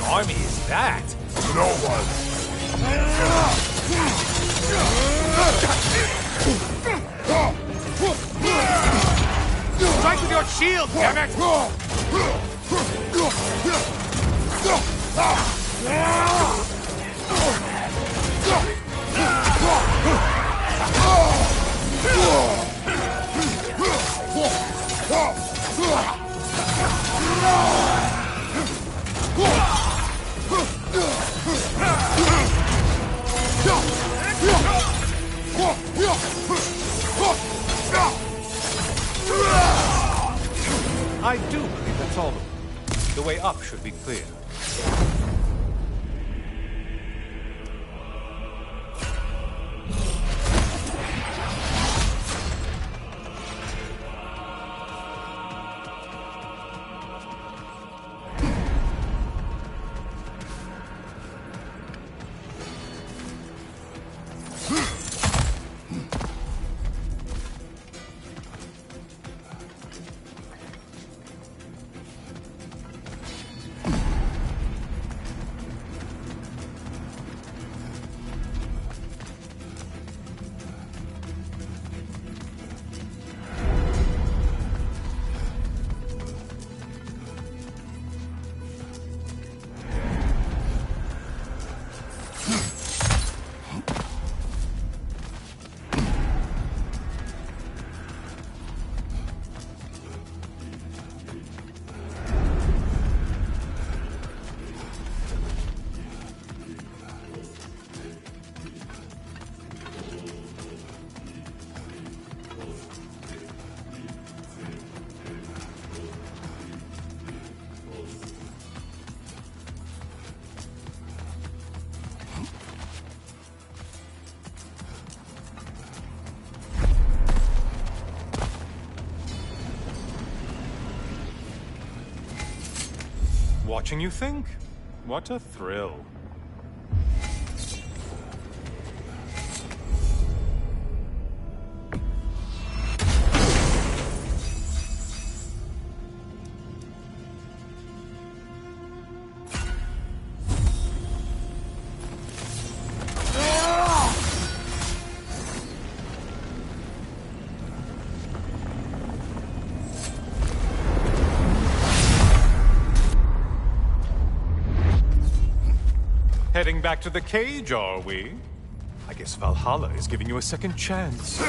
Army is that? No one. Strike with your shield, damn it! I do believe that's all of them. The way up should be clear. Watching you think? What a thrill. Heading back to the cage, are we? I guess Valhalla is giving you a second chance.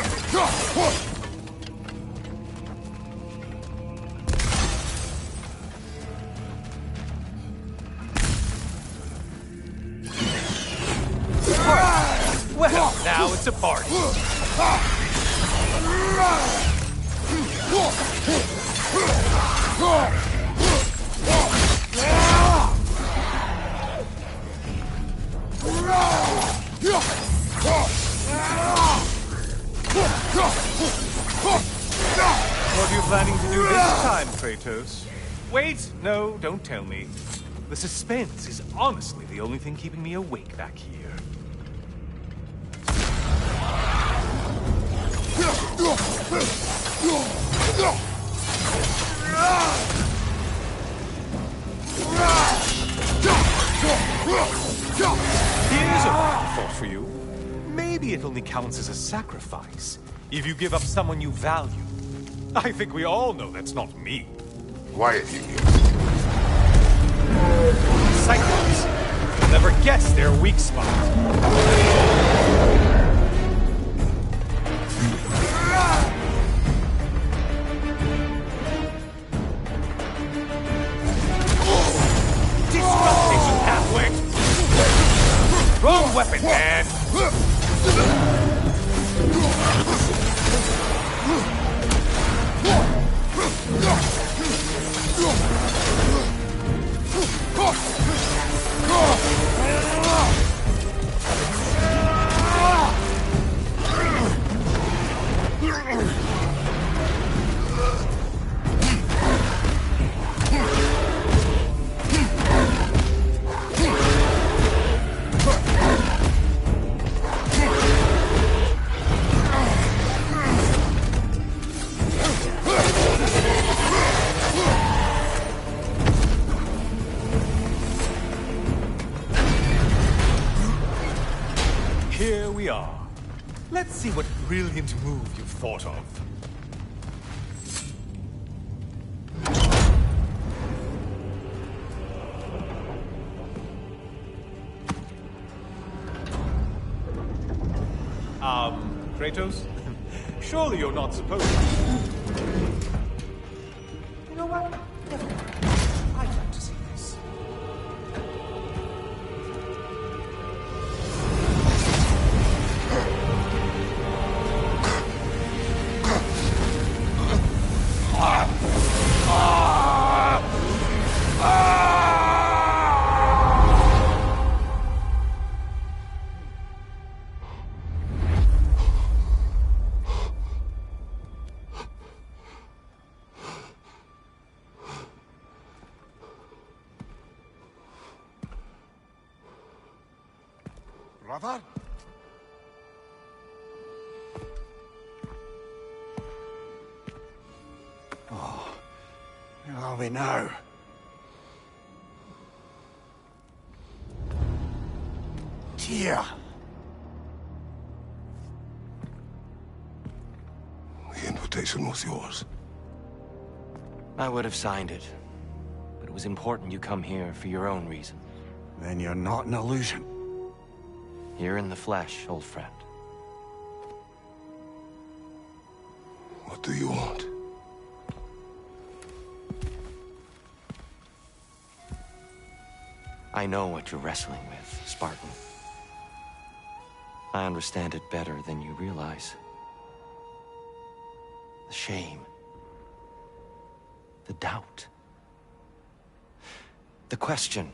Well, now it's a party. What are you planning to do this time, Kratos? Wait, no, don't tell me. The suspense is honestly the only thing keeping me awake back here. Here's a thought for you. Maybe it only counts as a sacrifice if you give up someone you value. I think we all know that's not me. Quiet, you. Cyclops. You'll never guess their weak spot. Disrupting, you halfwit! Wrong weapon, man! Here we are. Let's see what brilliant move you've thought of. Kratos? Surely you're not supposed to. You know what? Never mind. I'd like to see this. Brother? Oh, where are we now? Tyr! The invitation was yours. I would have signed it, but it was important you come here for your own reason. Then you're not an illusion. Here in the flesh, old friend. What do you want? I know what you're wrestling with, Spartan. I understand it better than you realize. The shame. The doubt. The question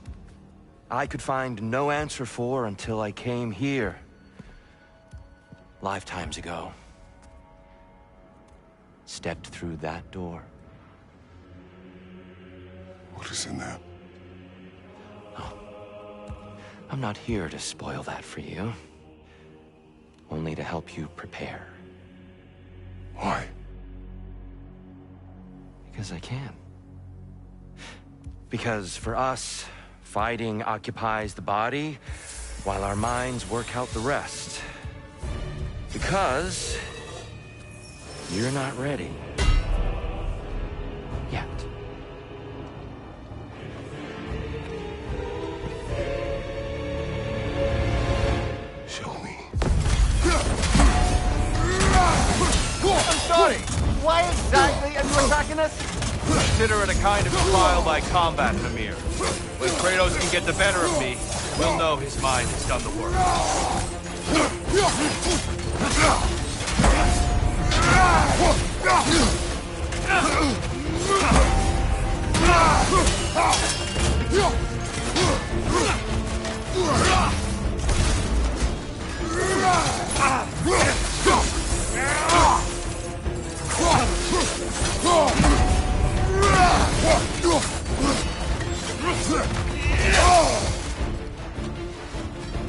I could find no answer for until I came here. Lifetimes ago. Stepped through that door. What is in there? Oh. I'm not here to spoil that for you. Only to help you prepare. Why? Because I can. Because for us, fighting occupies the body, while our minds work out the rest. Because you're not ready. Yet. attacking us? Consider it a kind of trial by combat, Mimir. When Kratos can get the better of me, we'll know his mind has done the work.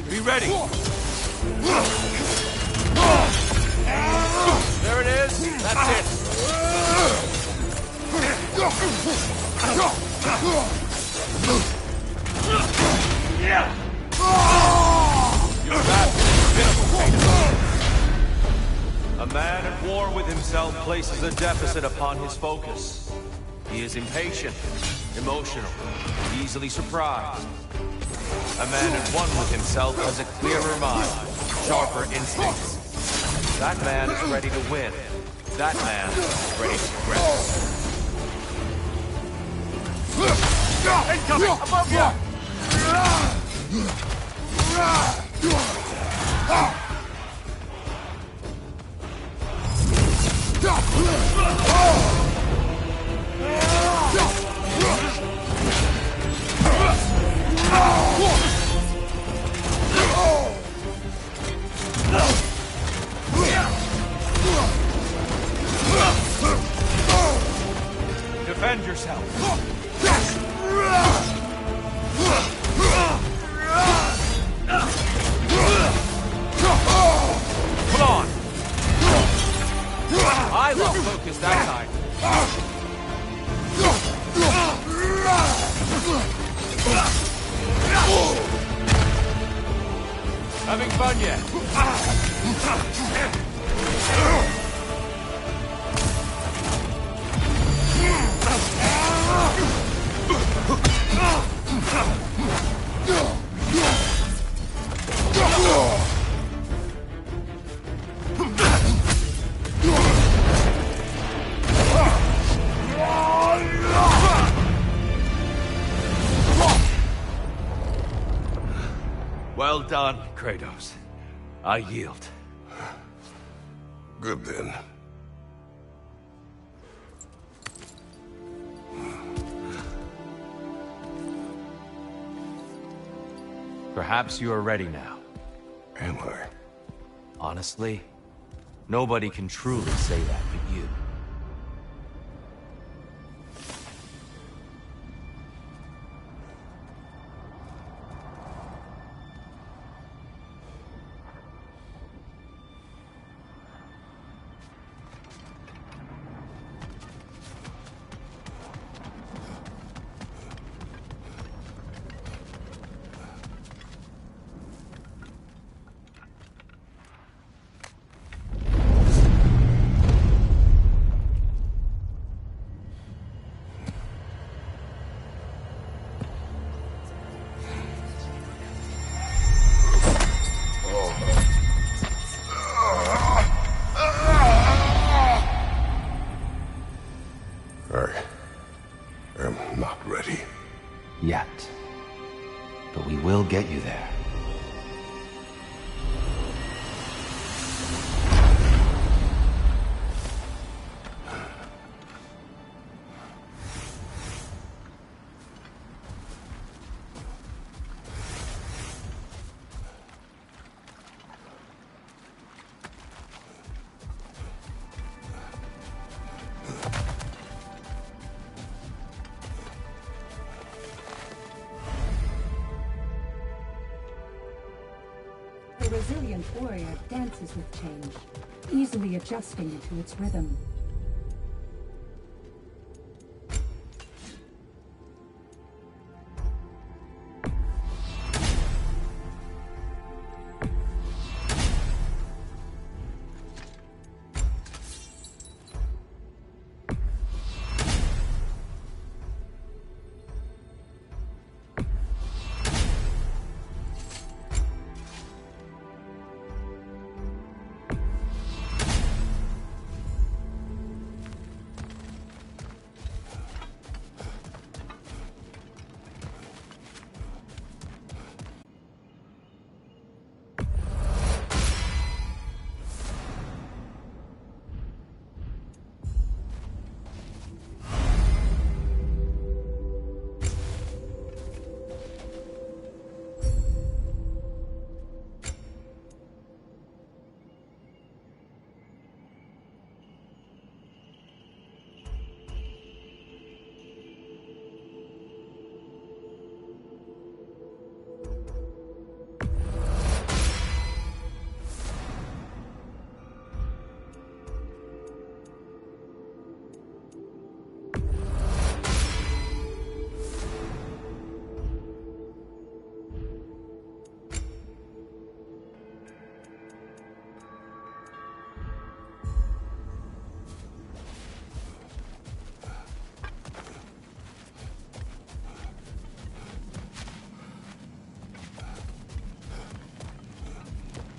Be ready. There it is. That's it. Your wrath is pitiful, Kratos. A man at war with himself places a deficit upon his focus. He is impatient, emotional, easily surprised. A man at one with himself has a clearer mind, sharper instincts. That man is ready to win. That man is ready to progress. Incoming! Above you! Defend yourself. Come on. I lost focus that time. Having fun yet? Well done, Kratos. I yield. Good then. Perhaps you are ready now. Am I? Honestly, nobody can truly say that but you. I am not ready. Yet. But we will get you there. The resilient warrior dances with change, easily adjusting to its rhythm.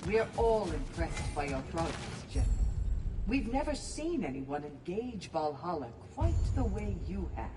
We're all impressed by your progress, General. We've never seen anyone engage Valhalla quite the way you have.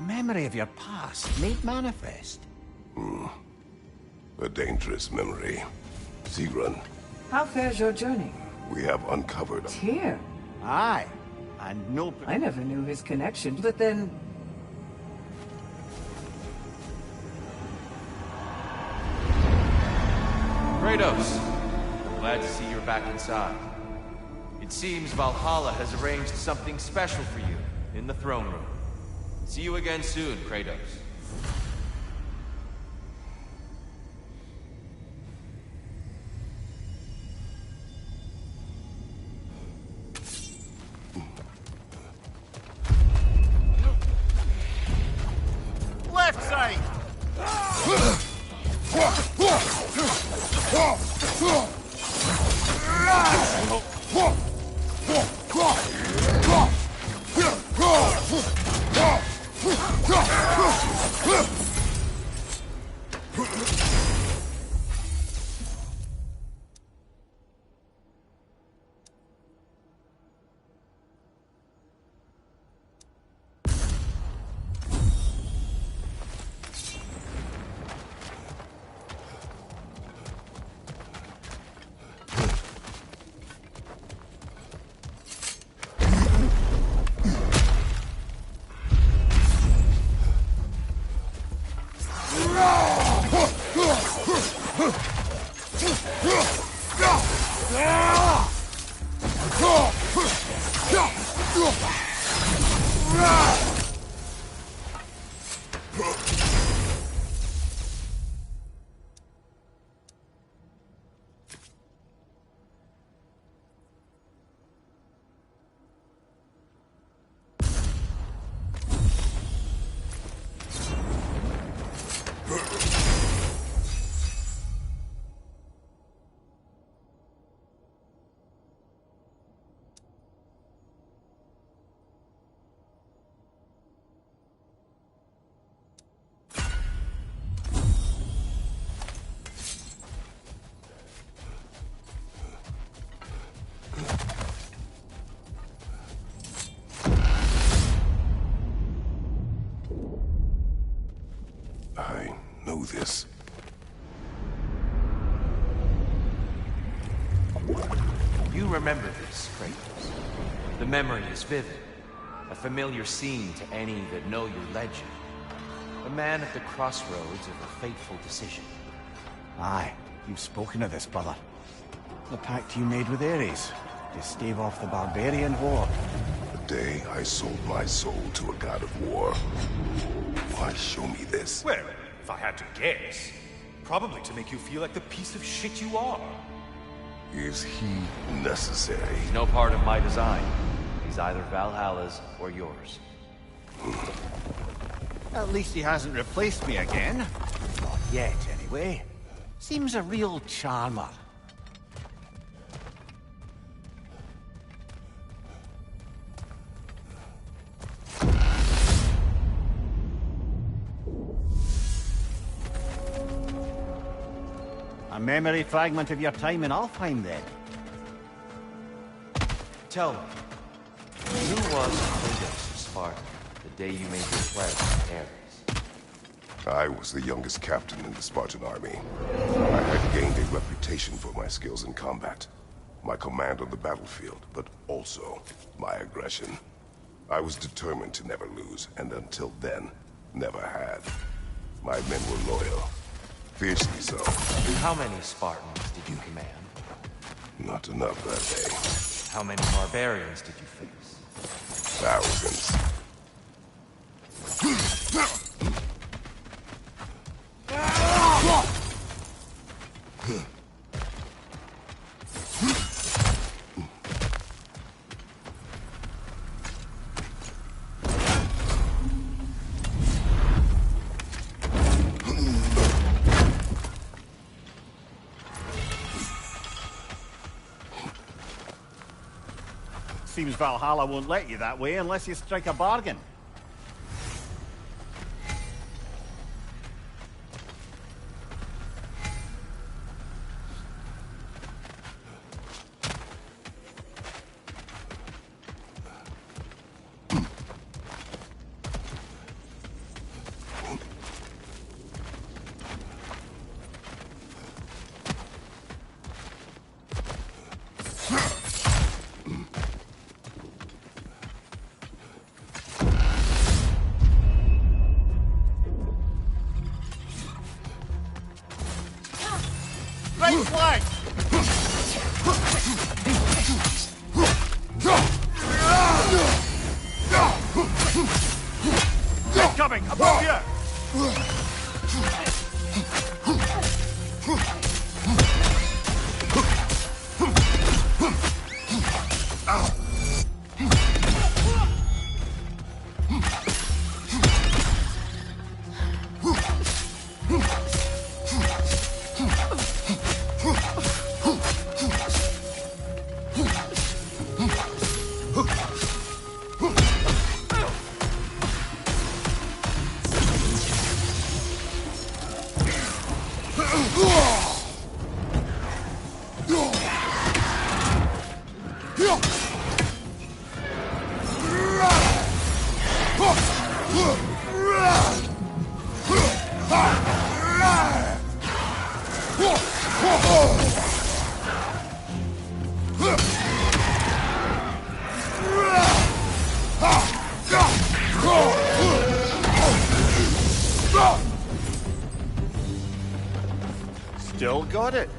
Memory of your past made manifest. A dangerous memory. Sigrun, How fares your journey? we have uncovered... Tyr. Aye, and no... I never knew his connection, but then... Kratos, glad to see you're back inside. It seems Valhalla has arranged something special for you in the throne room. See you again soon, Kratos. Left side! I know this. You remember this, Kratos. The memory is vivid. A familiar scene to any that know your legend. A man at the crossroads of a fateful decision. Aye, you've spoken of this, brother. The pact you made with Ares to stave off the barbarian horde. The day I sold my soul to a god of war. Why show me this? Well, if I had to guess, probably to make you feel like the piece of shit you are. Is he necessary? He's no part of my design. He's either Valhalla's or yours. At least he hasn't replaced me again. Not yet, anyway. Seems a real charmer. A memory fragment of your time in Alfheim, then? Tell me, who was Kratos of Sparta the day you made your pledge to Ares? I was the youngest captain in the Spartan army. I had gained a reputation for my skills in combat. my command on the battlefield, but also my aggression. I was determined to never lose, and until then, never had. My men were loyal. Fiercely so. How many Spartans did you command? Not enough that day. How many barbarians did you face? Thousands. Seems Valhalla won't let you that way unless you strike a bargain. Right flank! Incoming! Above you! Still got it.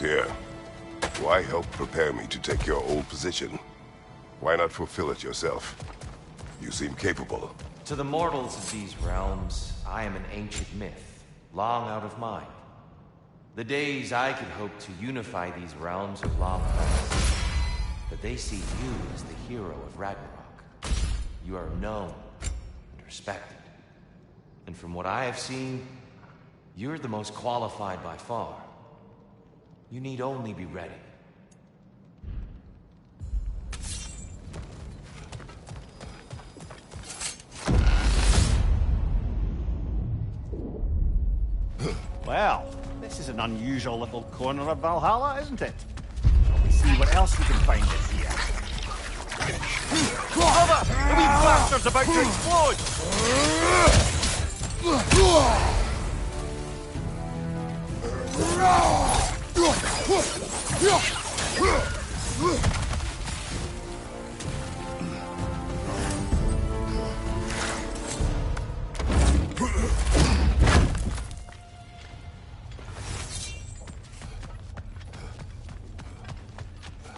Dear, why help prepare me to take your old position? Why not fulfill it yourself? You seem capable. To the mortals of these realms, I am an ancient myth, long out of mind. The days I could hope to unify these realms are long past. But they see you as the hero of Ragnarok. You are known and respected. And from what I have seen, you're the most qualified by far. You need only be ready. Well, this is an unusual little corner of Valhalla, isn't it? Shall we see what else we can find in here? Cover! The wee bastard's about to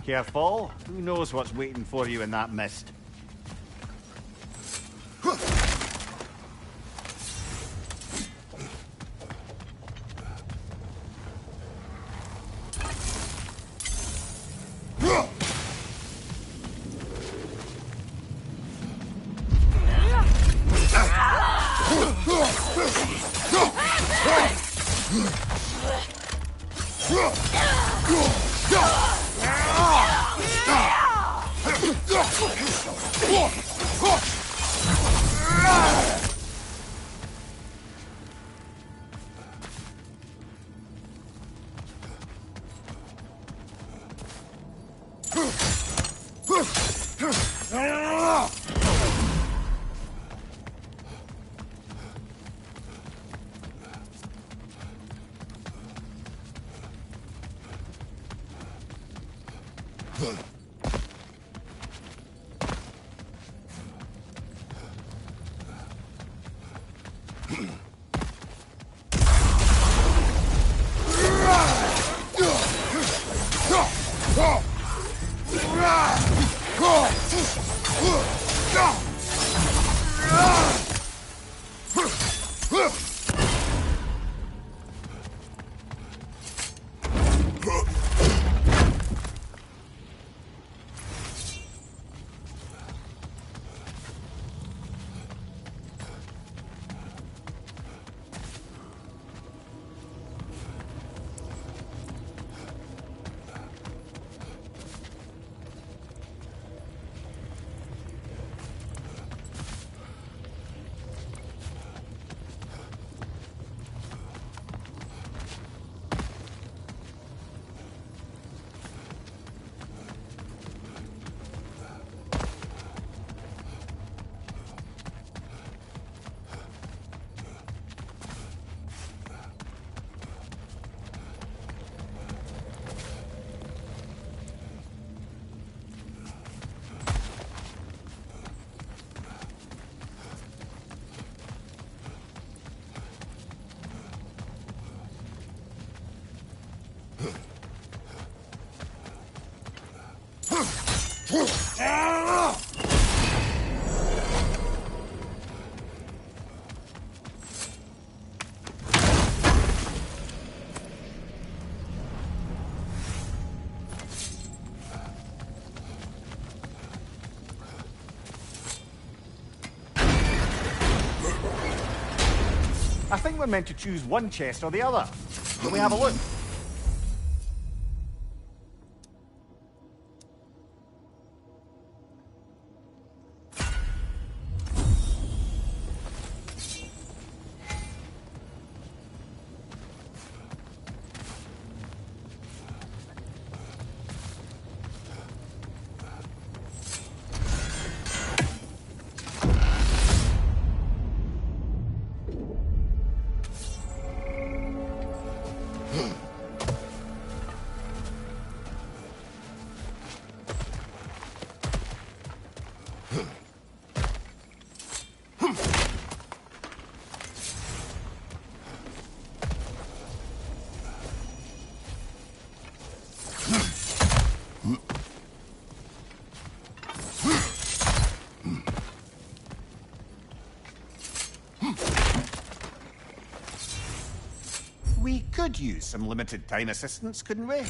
Careful. Who knows what's waiting for you in that mist? I think we're meant to choose one chest or the other. Can we have a look? We could use some limited time assistance, couldn't we?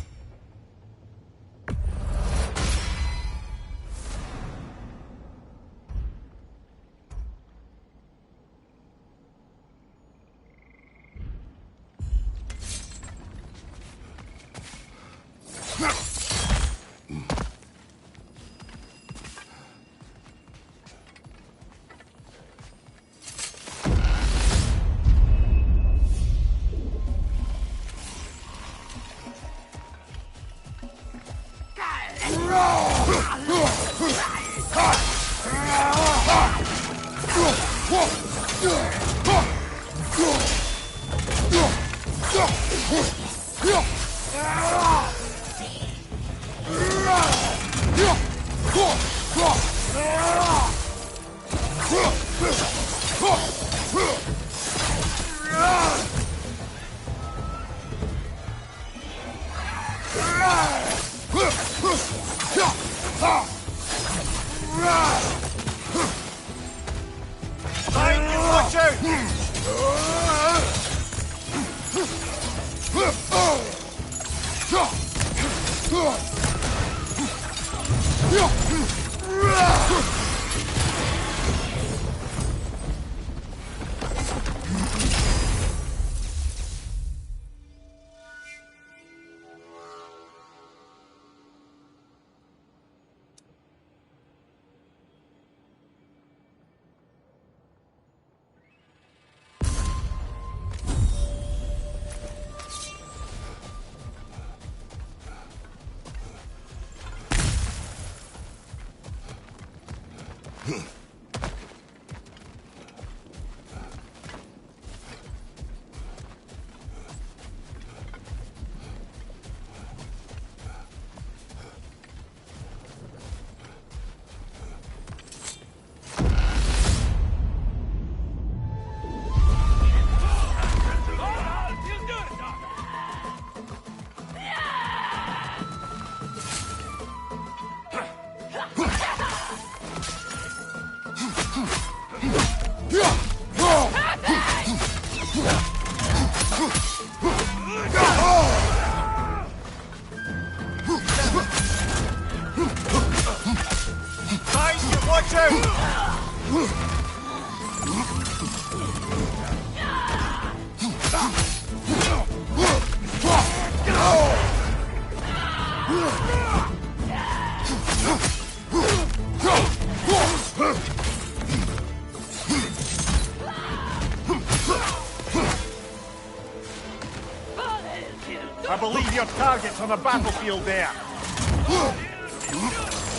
I believe your target's on the battlefield there.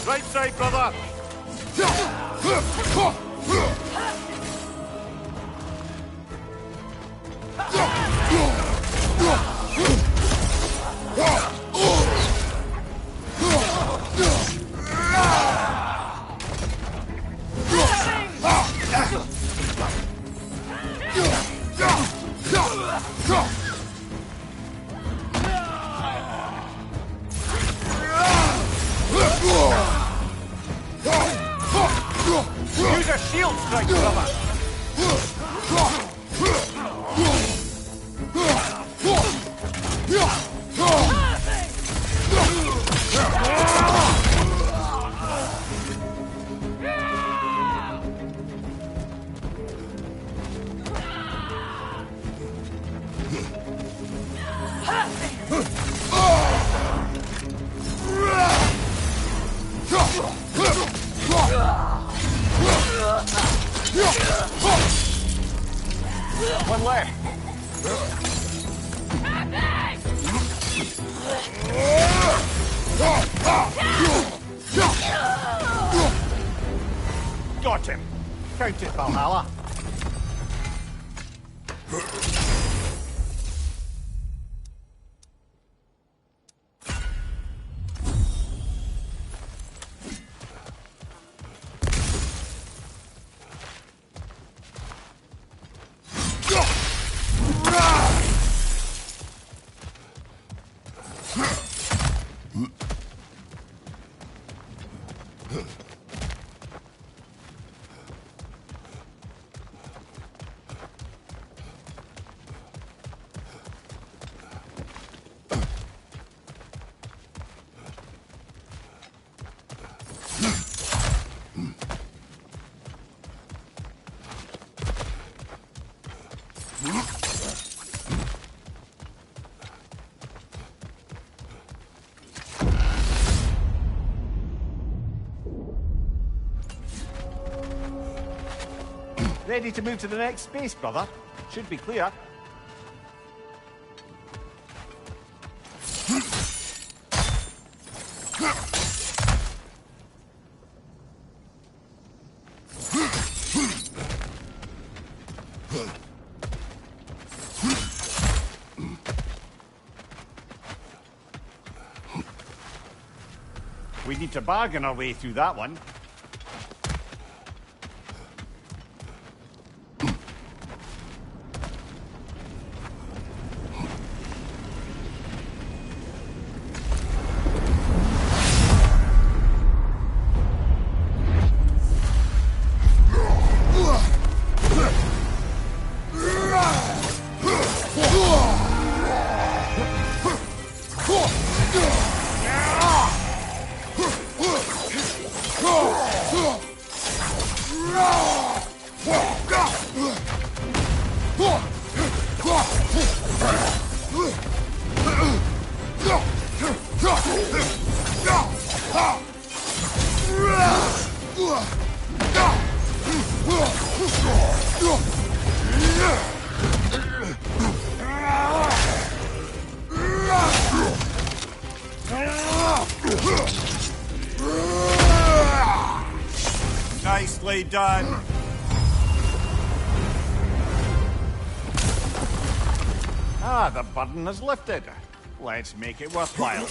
Right side, brother. Use a shield strike, brother. One left. Got him. Count it, Valhalla. Ready to move to the next space, brother. Should be clear. We need to bargain our way through that one. Nicely done. Ah, the burden is lifted. Let's make it worthwhile.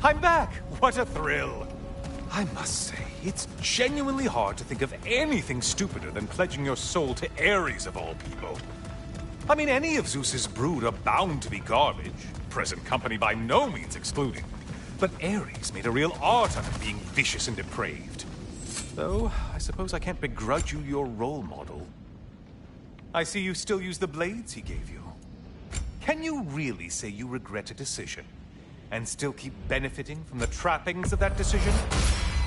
I'm back! What a thrill! I must say, it's genuinely hard to think of anything stupider than pledging your soul to Ares of all people. I mean, any of Zeus's brood are bound to be garbage, present company by no means excluding. But Ares made a real art out of being vicious and depraved. Though, I suppose I can't begrudge you your role model. I see you still use the blades he gave you. Can you really say you regret a decision, and still keep benefiting from the trappings of that decision?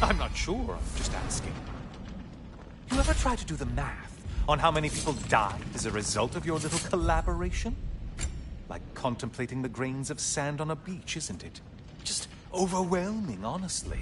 I'm not sure, I'm just asking. You ever try to do the math on how many people died as a result of your little collaboration? Like contemplating the grains of sand on a beach, isn't it? Just overwhelming, honestly.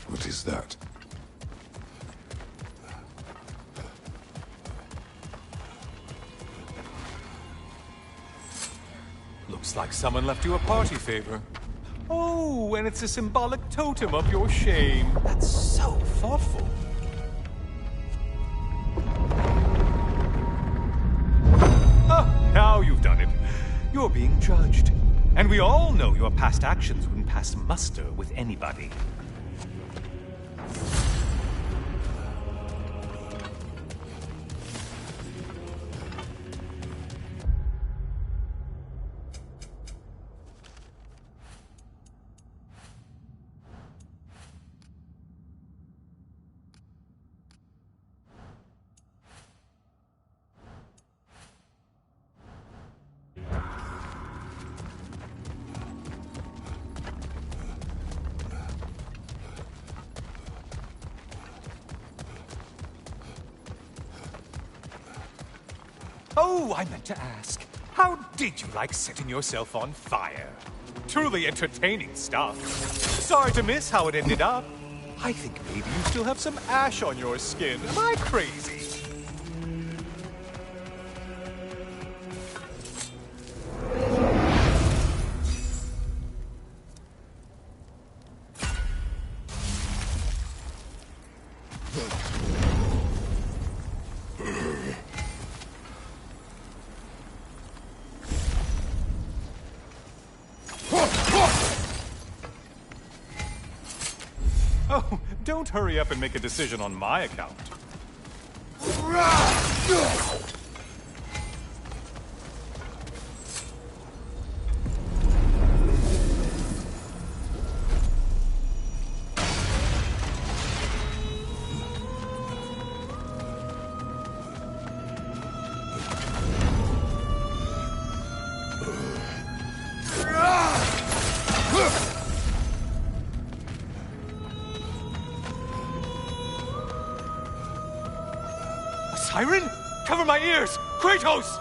What is that? Looks like someone left you a party favor. Oh, and it's a symbolic totem of your shame. That's so thoughtful. Oh, now you've done it. You're being judged. And we all know your past actions wouldn't pass muster with anybody. Oh, I meant to ask, how did you like setting yourself on fire? Truly entertaining stuff. Sorry to miss how it ended up. I think maybe you still have some ash on your skin. Am I crazy? Oh, don't hurry up and make a decision on my account. Siren? Cover my ears! Kratos!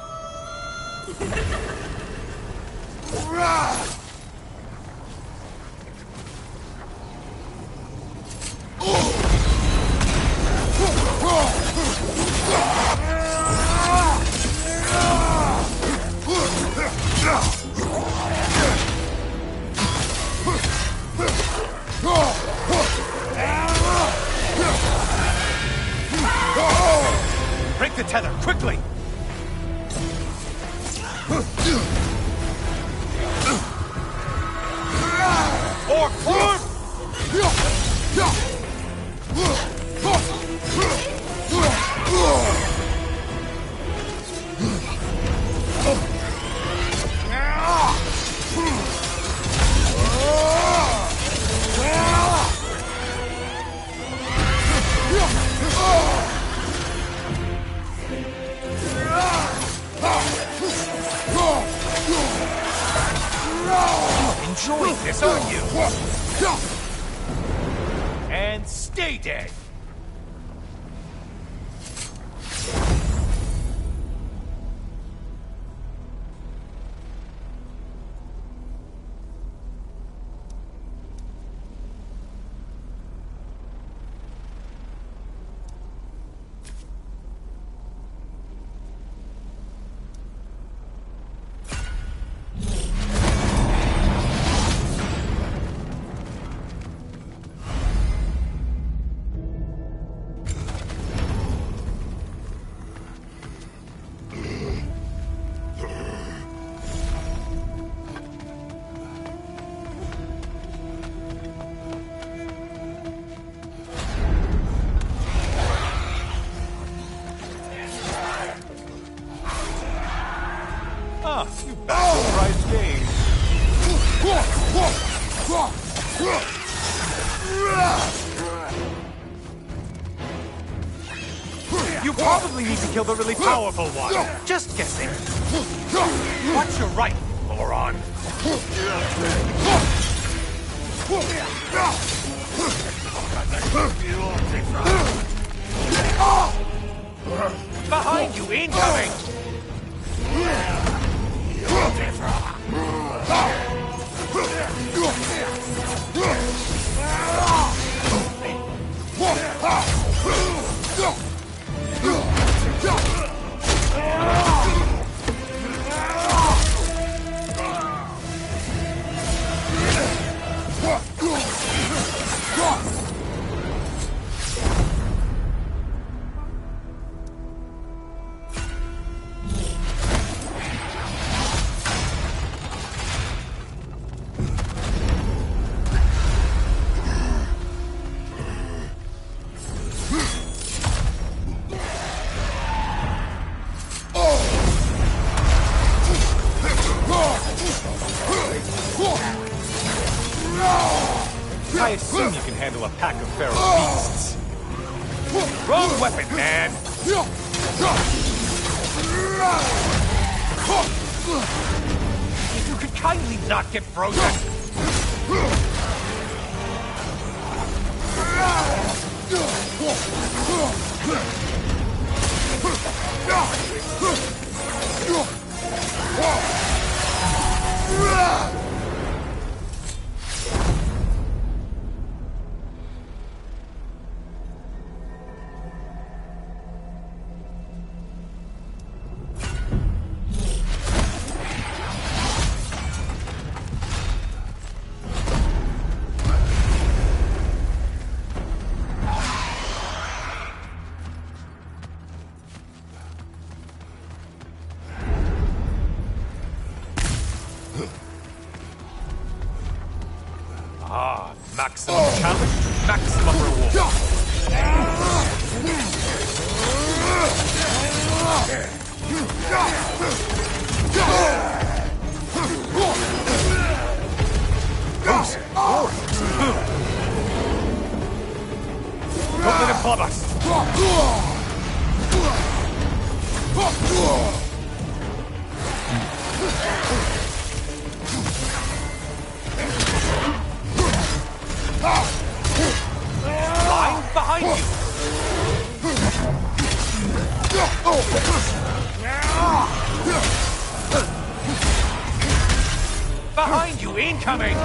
Break the tether, quickly! Or form! Enjoying this, aren't you? And stay dead! Ah, you bastard-priced game. You probably need to kill the really powerful one. Just guessing. Watch your right, moron. Behind you, incoming! I assume you can handle a pack of feral beasts. Wrong weapon, man! If you could kindly not get frozen! Ah, maximum challenge, maximum reward. Don't let him club us. Line behind you! Behind you, incoming!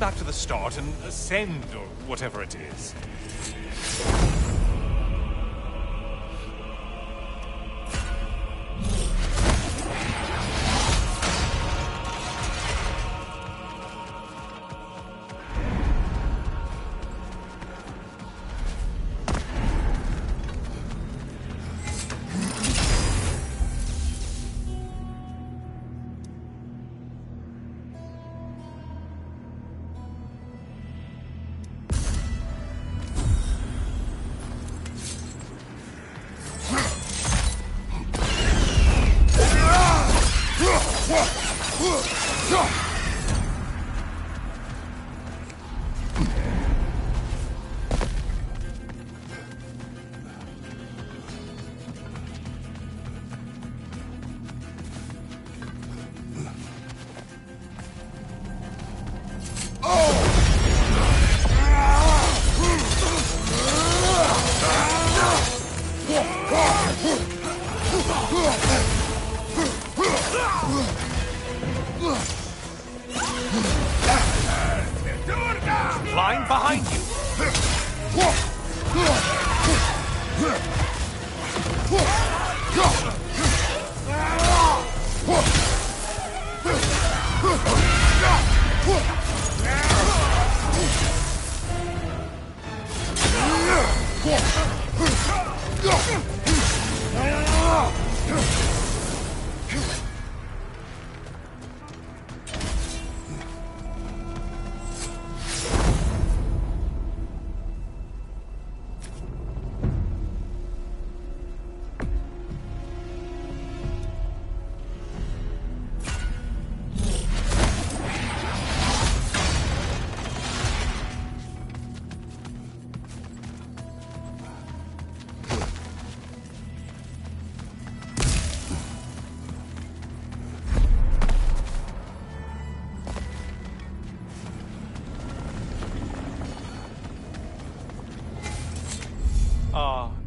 back to the start and ascend, or whatever it is. Flying behind you!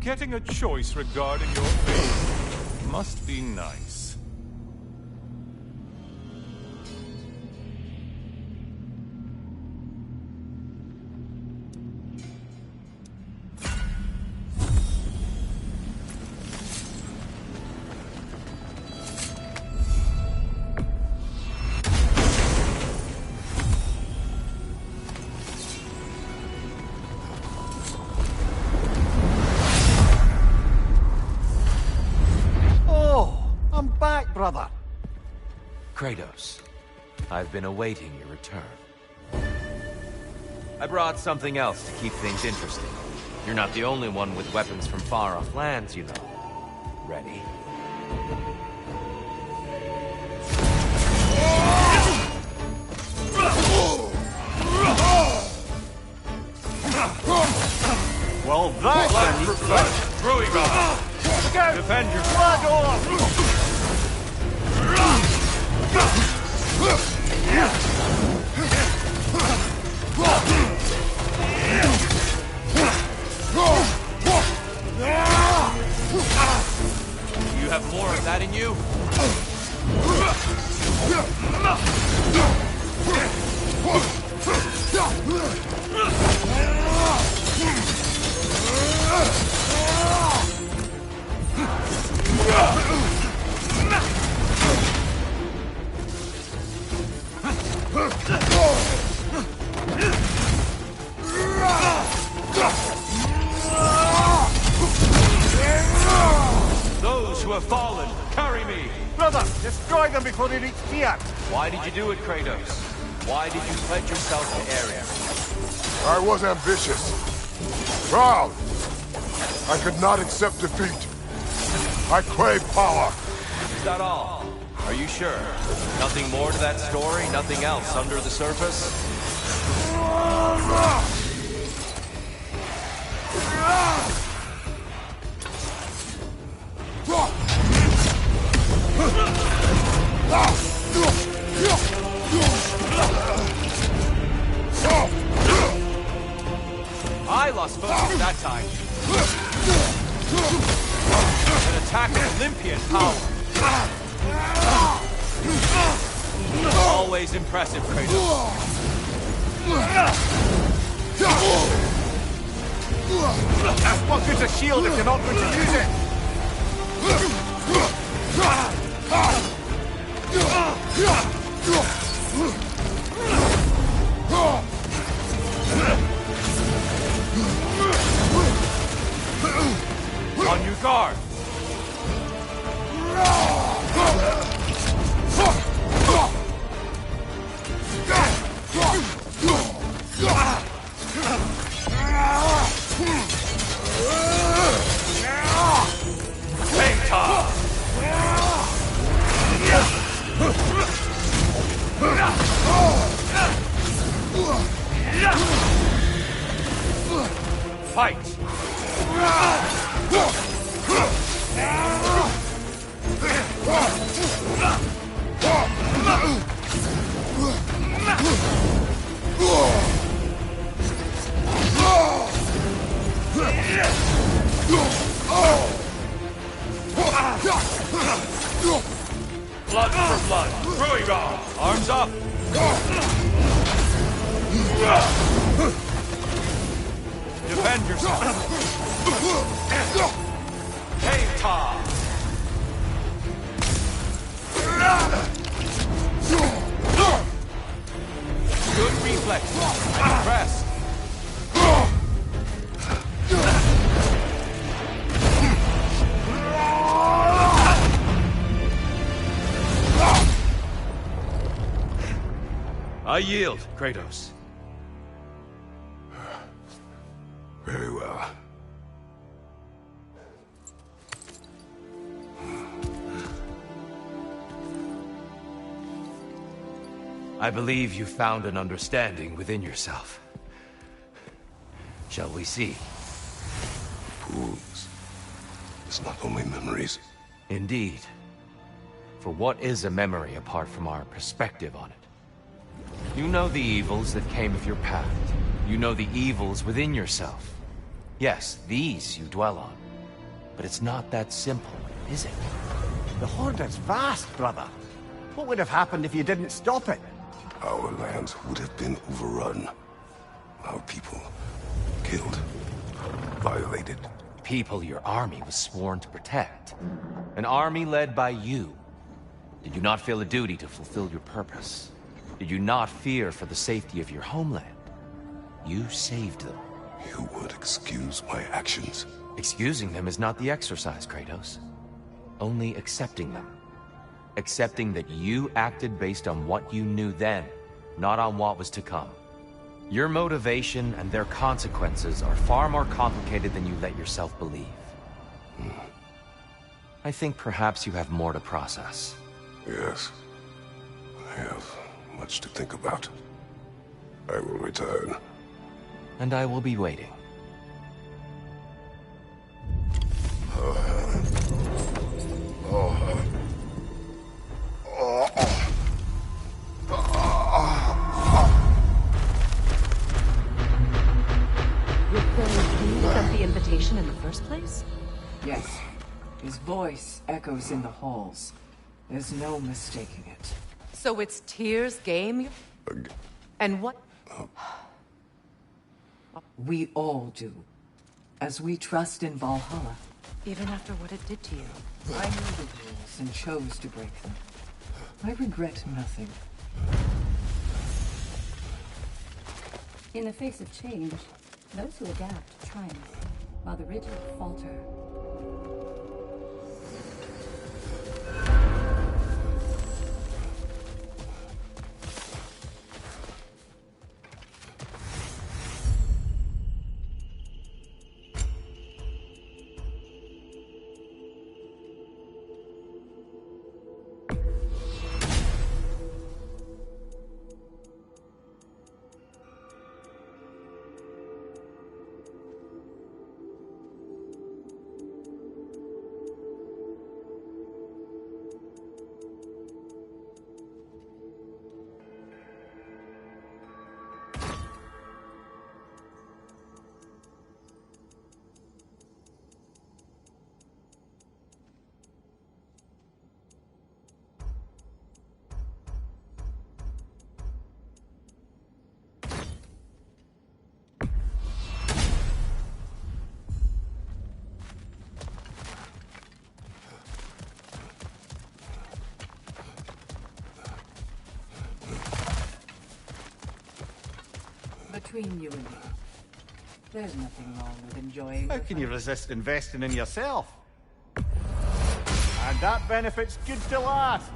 Getting a choice regarding your fate must be nice. Brother. Kratos, I've been awaiting your return. I brought something else to keep things interesting. You're not the only one with weapons from far-off lands, you know. Ready? Well, that's a neat fight. Brewing up. Defend your blood off! You have more of that in you? Those who have fallen, carry me! Brother, destroy them before they reach Fiat! Why did you do it, Kratos? Why did you pledge yourself to Ares? I was ambitious. Proud. I could not accept defeat. I crave power. Is that all? Are you sure? Nothing more to that story? Nothing else under the surface? I lost focus that time. An attack of Olympian power. Always impressive, Kratos. What good's a shield if you're not going to use it? On your guard! Fight! Blood for blood! Ragnarok! Arms up! Defend yourself! Hey-ta! Good reflex. I'm impressed. I yield, Kratos. Very well. I believe you found an understanding within yourself. Shall we see? Fools. It's not only memories. Indeed. For what is a memory apart from our perspective on it? You know the evils that came of your path. You know the evils within yourself. Yes, these you dwell on. But it's not that simple, is it? The Horde is vast, brother. What would have happened if you didn't stop it? Our lands would have been overrun. Our people killed, violated. People your army was sworn to protect. An army led by you. Did you not feel a duty to fulfill your purpose? Did you not fear for the safety of your homeland? You saved them. You would excuse my actions? Excusing them is not the exercise, Kratos. Only accepting them. Accepting that you acted based on what you knew then, not on what was to come. Your motivation and their consequences are far more complicated than you let yourself believe. I think perhaps you have more to process. Yes. I have much to think about. I will return. And I will be waiting. You're pulling me of the invitation in the first place? Yes. His voice echoes in the halls. There's no mistaking it. So it's Tyr's game? And what? We all do. As we trust in Valhalla. Even after what it did to you? I knew the rules and chose to break them. I regret nothing. In the face of change, those who adapt triumph, while the rigid falter. Between you and me, there's nothing wrong with enjoying. How can you resist investing in yourself? And that benefit's good to last.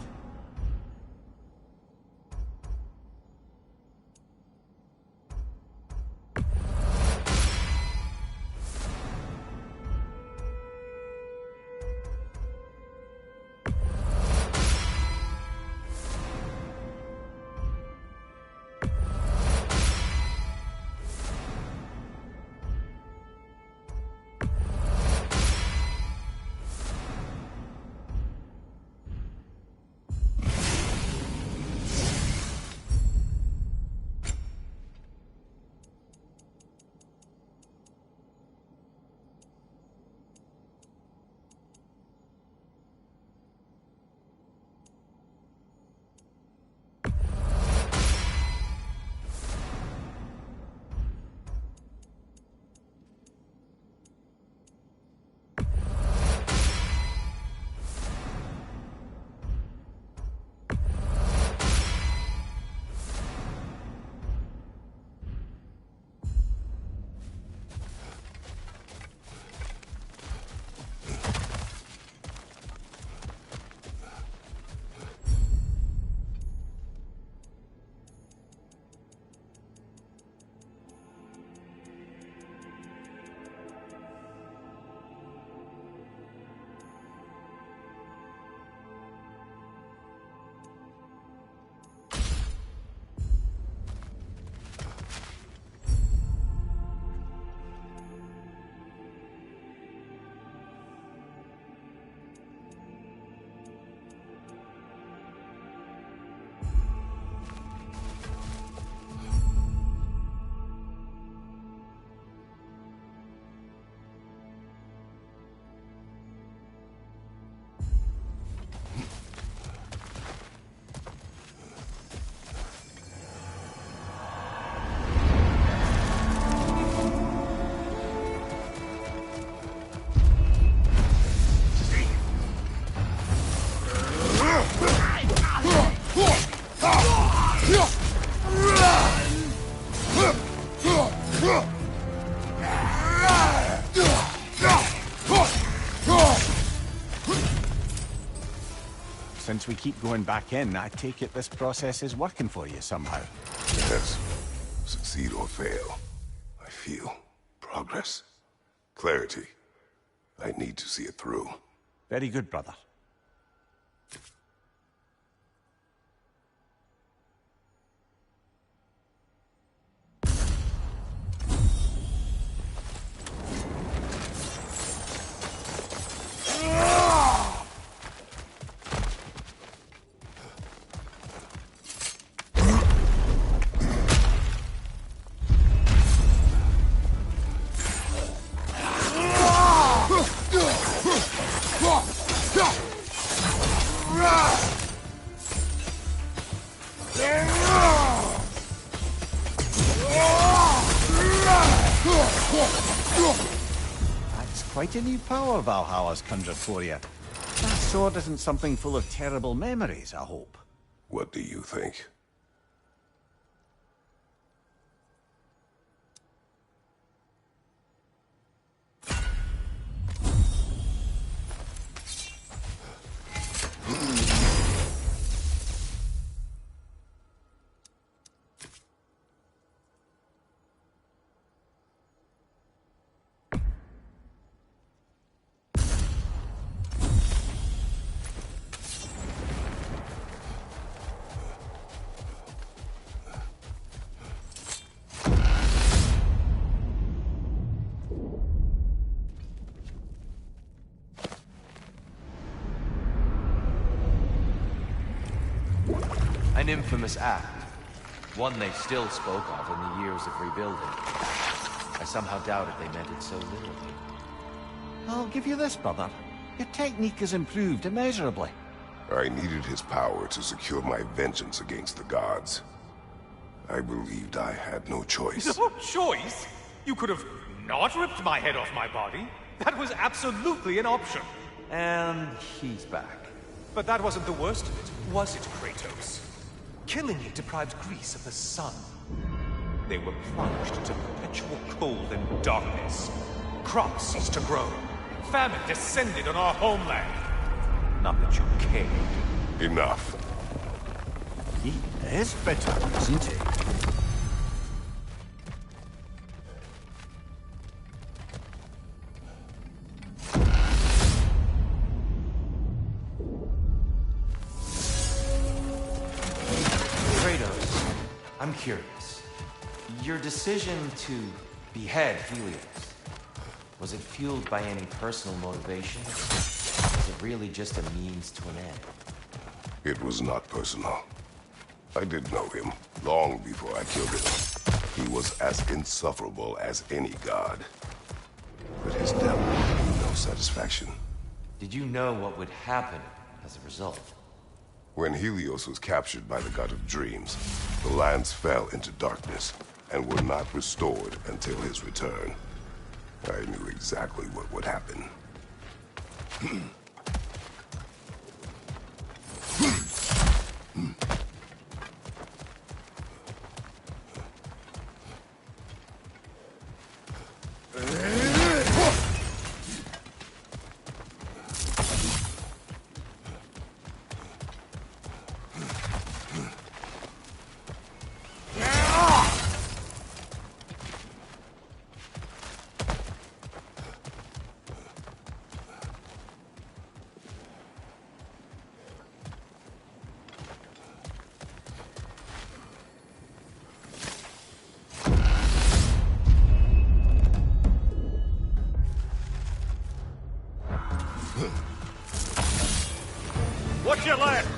Since we keep going back in, I take it this process is working for you somehow. Yes. Succeed or fail, I feel progress, clarity. I need to see it through. Very good, brother. That's quite a new power Valhalla's conjured for you. That sword isn't something full of terrible memories, I hope. What do you think? An infamous act. One they still spoke of in the years of rebuilding. I somehow doubted they meant it so literally. I'll give you this, brother. Your technique has improved immeasurably. I needed his power to secure my vengeance against the gods. I believed I had no choice. No choice? You could have not ripped my head off my body. That was absolutely an option. And he's back. But that wasn't the worst of it, was it, Kratos? Killing it deprived Greece of the sun. they were plunged into perpetual cold and darkness. Crops ceased to grow. Famine descended on our homeland. Not that you cared. Enough. He is bitter, isn't he? Kratos, I'm curious. Your decision to behead Helios, was it fueled by any personal motivation? Was it really just a means to an end? It was not personal. I did know him long before I killed him. He was as insufferable as any god. But his death brought me no satisfaction. Did you know what would happen as a result? When Helios was captured by the god of dreams, the lands fell into darkness and were not restored until his return. I knew exactly what would happen. What's your left?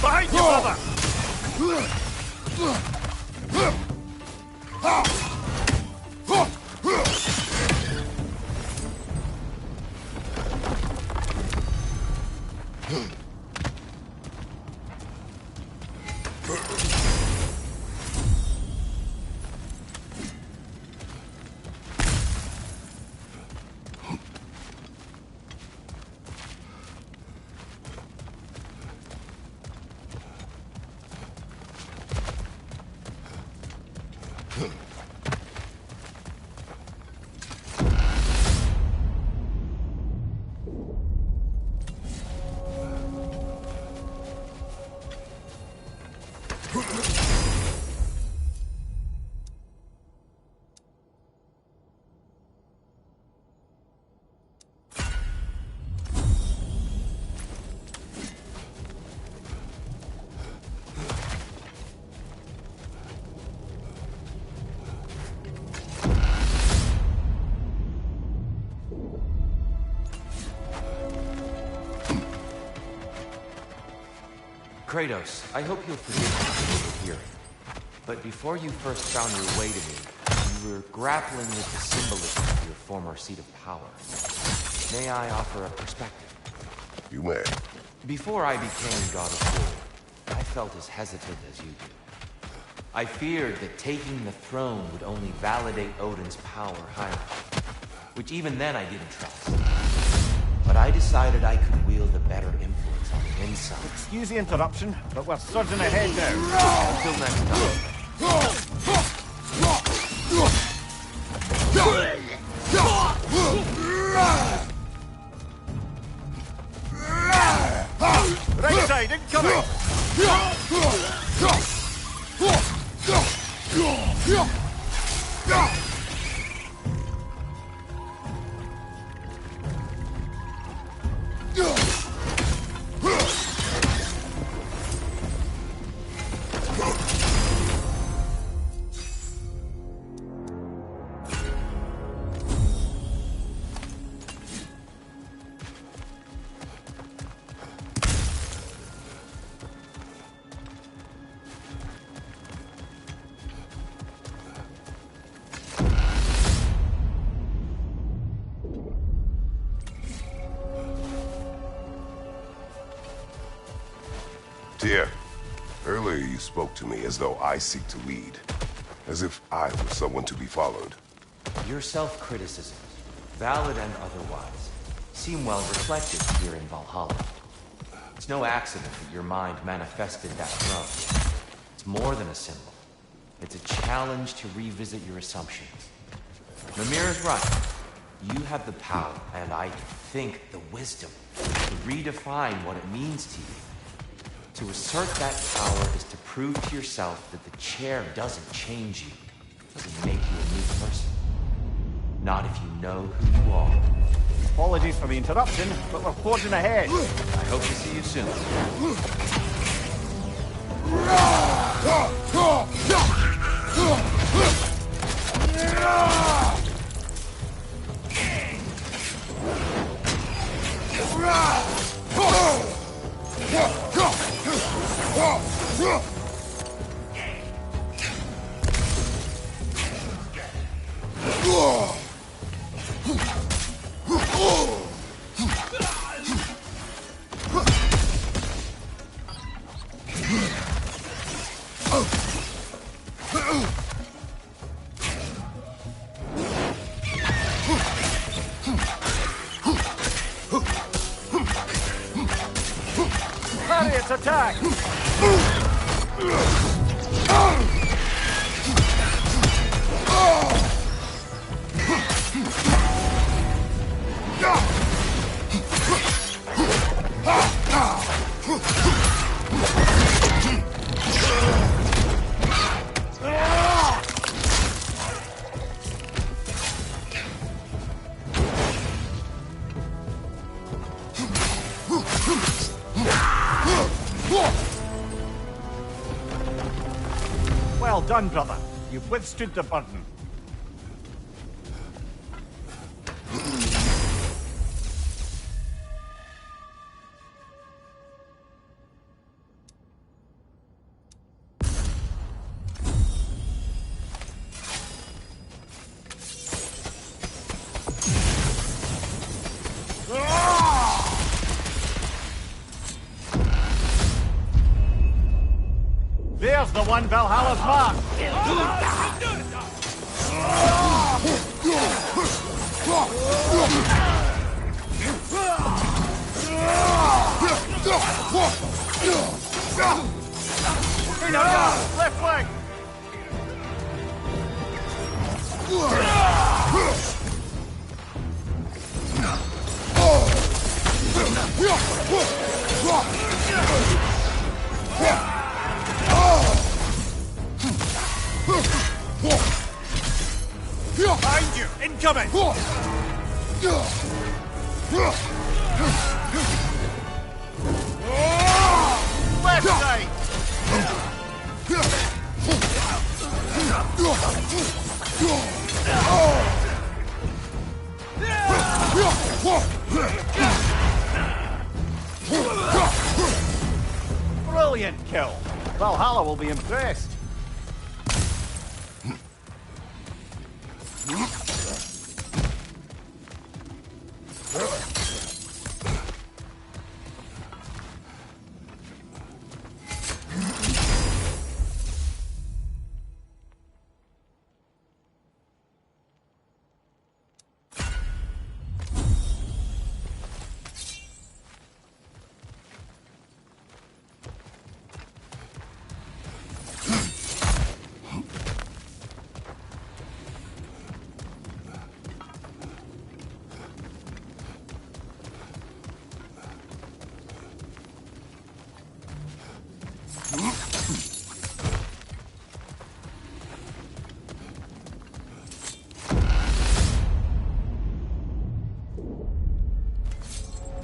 Behind you, brother! Kratos, I hope you'll forgive me for overhearing. But before you first found your way to me, you were grappling with the symbolism of your former seat of power. May I offer a perspective? You may. Before I became God of War, I felt as hesitant as you do. I feared that taking the throne would only validate Odin's power hierarchy, which even then I didn't trust. But I decided I could wield a better influence on the inside. Excuse the interruption, but we're surging ahead now. Until next time. Right side, incoming! Dear, earlier you spoke to me as though I seek to lead. As if I were someone to be followed. Your self-criticisms, valid and otherwise, seem well reflected here in Valhalla. It's no accident that your mind manifested that throne. It's more than a symbol. It's a challenge to revisit your assumptions. Mimir is right. You have the power, and I think the wisdom, to redefine what it means to you. To assert that power is to prove to yourself that the chair doesn't change you. It doesn't make you a new person. Not if you know who you are. Apologies for the interruption, but we're forging ahead. I hope to see you soon. Harriet's attack! Well done, brother. You've withstood the burden. There's the one Valhalla's mark! Left leg! Behind you! Incoming! Left side! Brilliant kill! Valhalla will be impressed.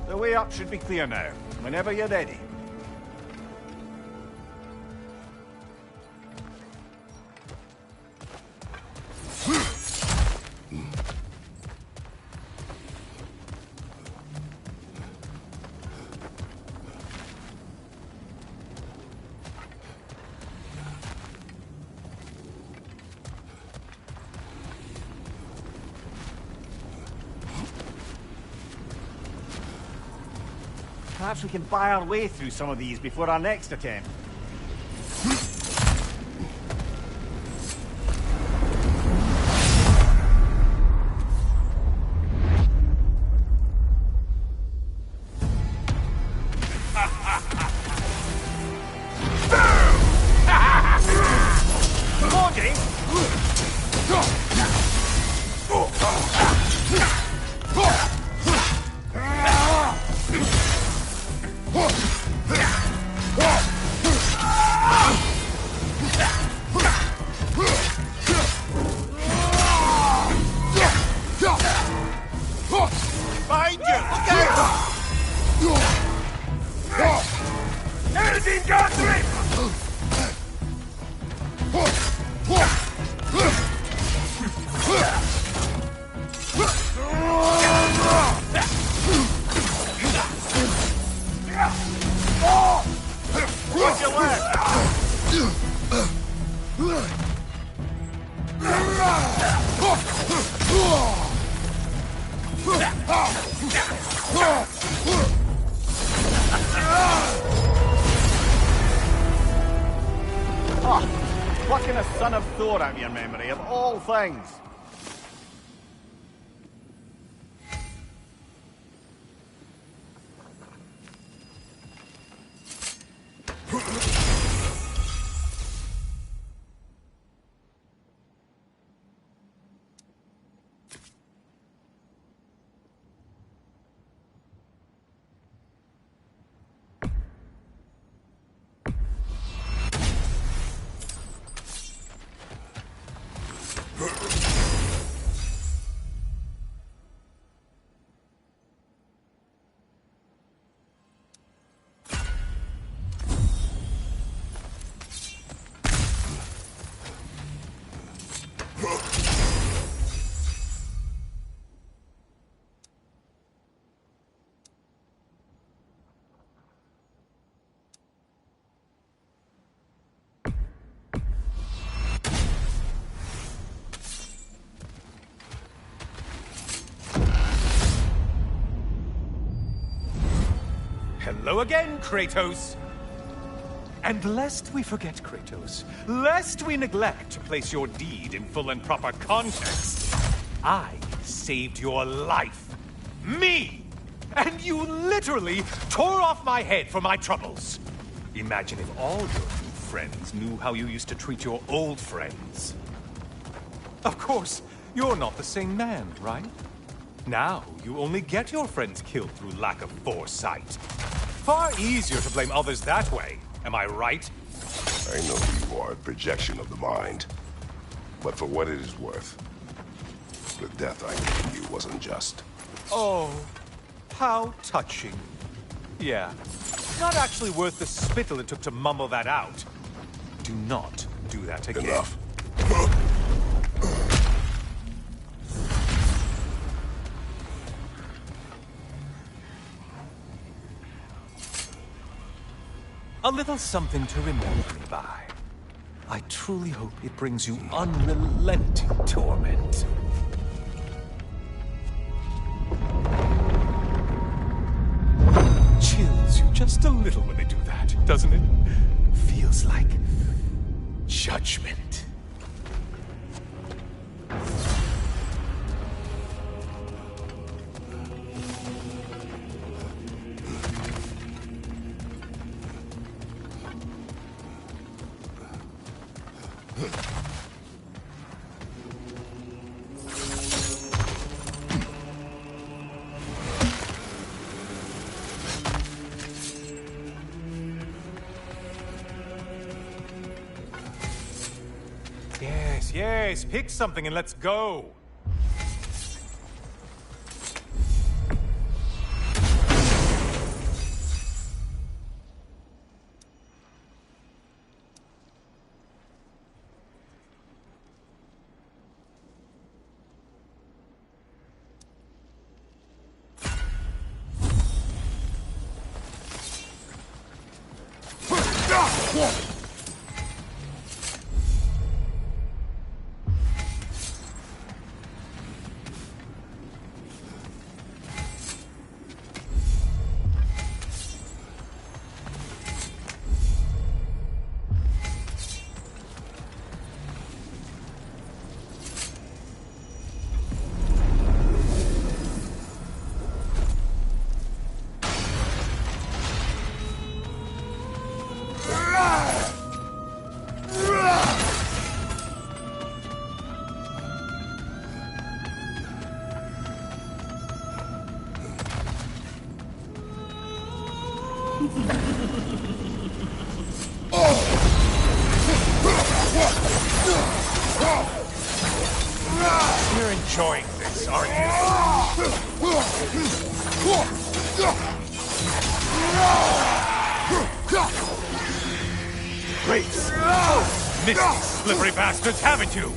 The way up should be clear now, whenever you're ready. Perhaps we can buy our way through some of these before our next attempt. Plucking a son of Thor out of your memory, of all things. Hello again, Kratos! And lest we forget, Kratos, lest we neglect to place your deed in full and proper context, I saved your life. Me! And you literally tore off my head for my troubles. Imagine if all your new friends knew how you used to treat your old friends. Of course, you're not the same man, right? Now, you only get your friends killed through lack of foresight. Far easier to blame others that way, am I right? I know you are a projection of the mind. But for what it is worth, the death I gave you wasn't just. Oh, how touching. Yeah, not actually worth the spittle it took to mumble that out. Do not do that again. Enough. A little something to remember me by. I truly hope it brings you unrelenting torment. Chills you just a little when they do that, doesn't it? Feels like judgment. Yes, pick something and let's go. You're enjoying this, aren't you? Great! Missed you slippery bastards, haven't you?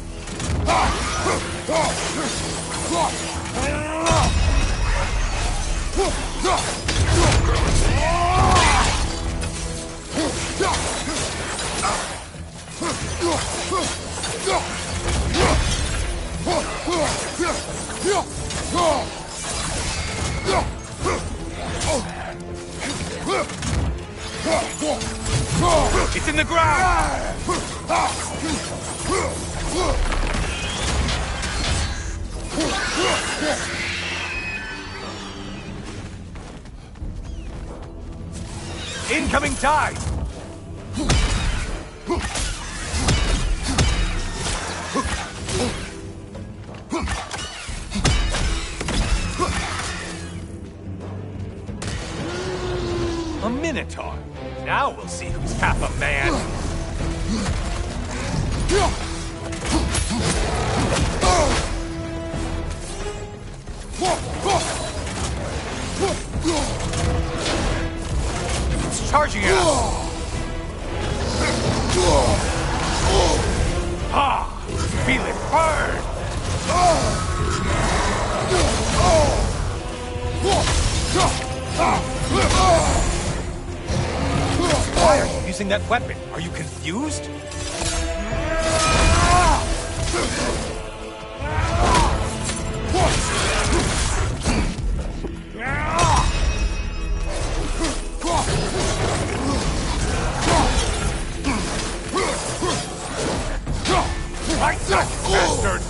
It's in the ground! Incoming tide! A Minotaur. Now we'll see who's half a man. It's charging at us. Ah! Feel it burn! Why are you using that weapon? Are you confused? Right back, bastard!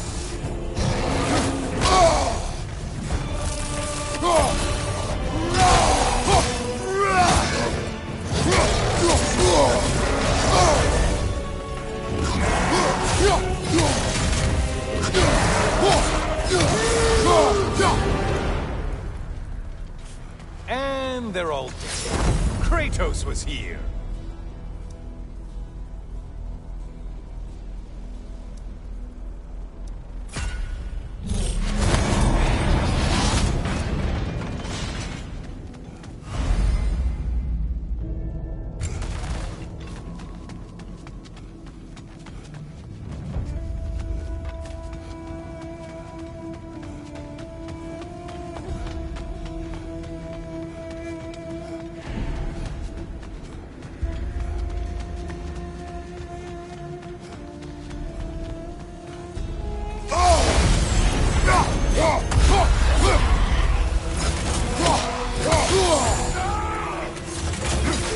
And they're all dead. Kratos was here.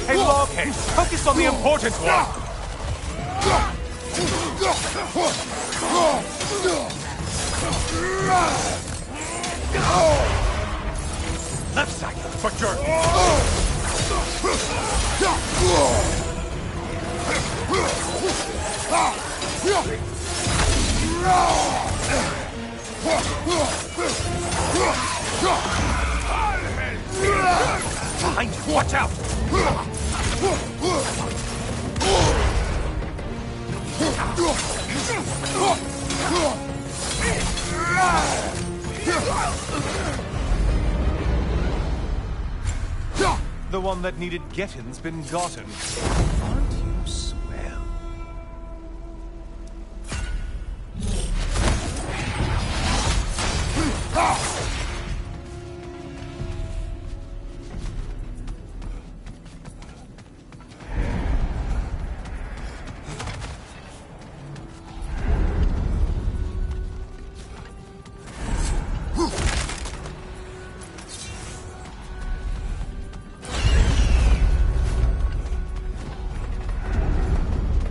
Hey, Loghead, focus on the important one! Left side, for sure! Behind you, watch out! The one that needed getting's been gotten. Aren't you swell?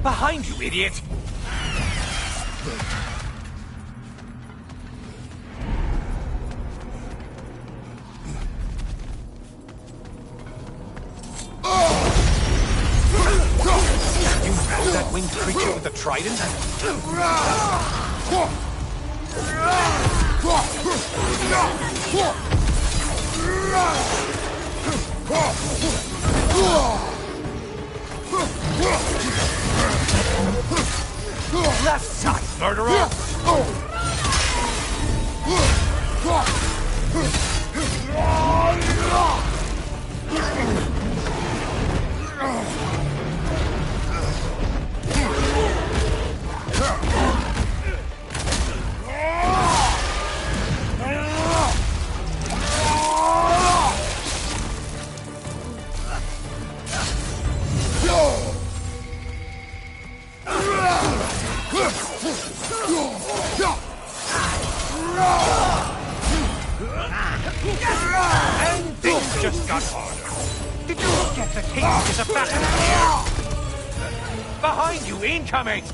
Behind you, idiot! You know that winged creature with the trident? Left side, murderer! And things just got harder. Did you get the case is a battle here? Behind you, incoming!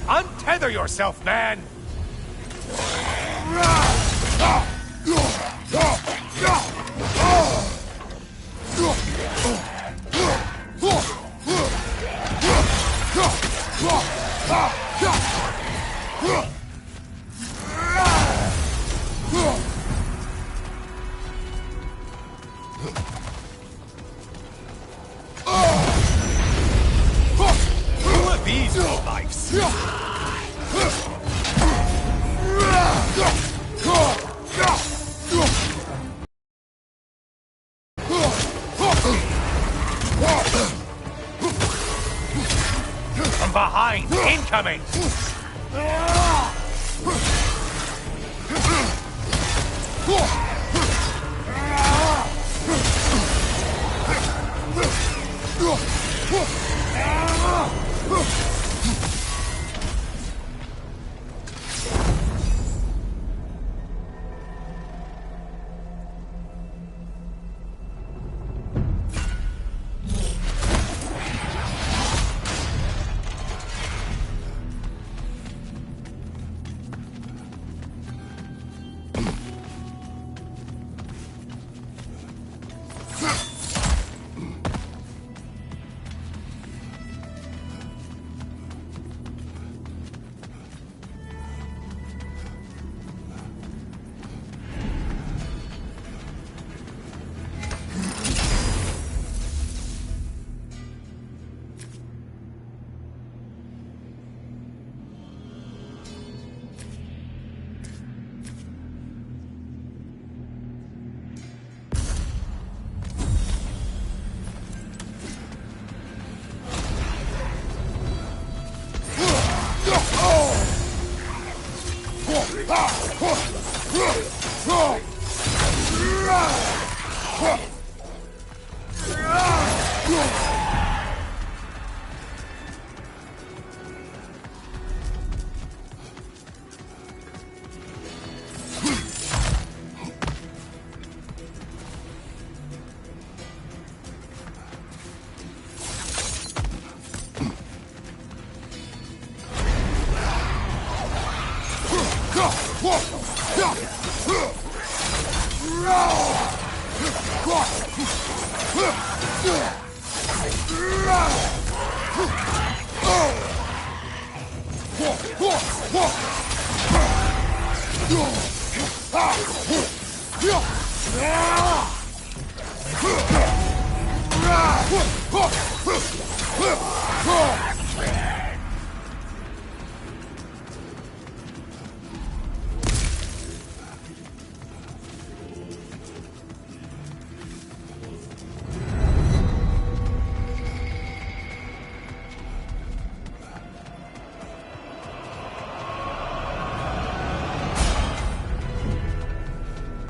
Untether yourself, man! Who are these lowlifes? From behind, incoming!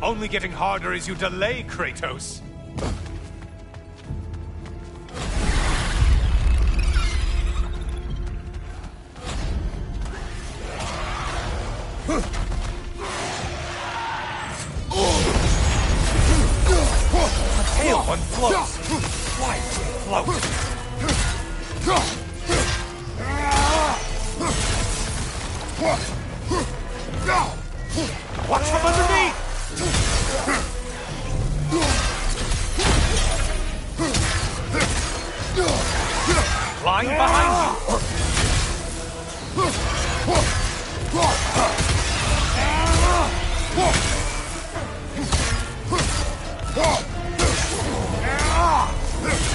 Only getting harder as you delay, Kratos. The pale one floats. Why does it float? Watch from underneath! Lying behind you!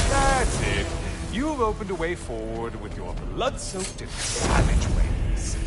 That's it. You've opened a way forward with your blood-soaked and savage ways.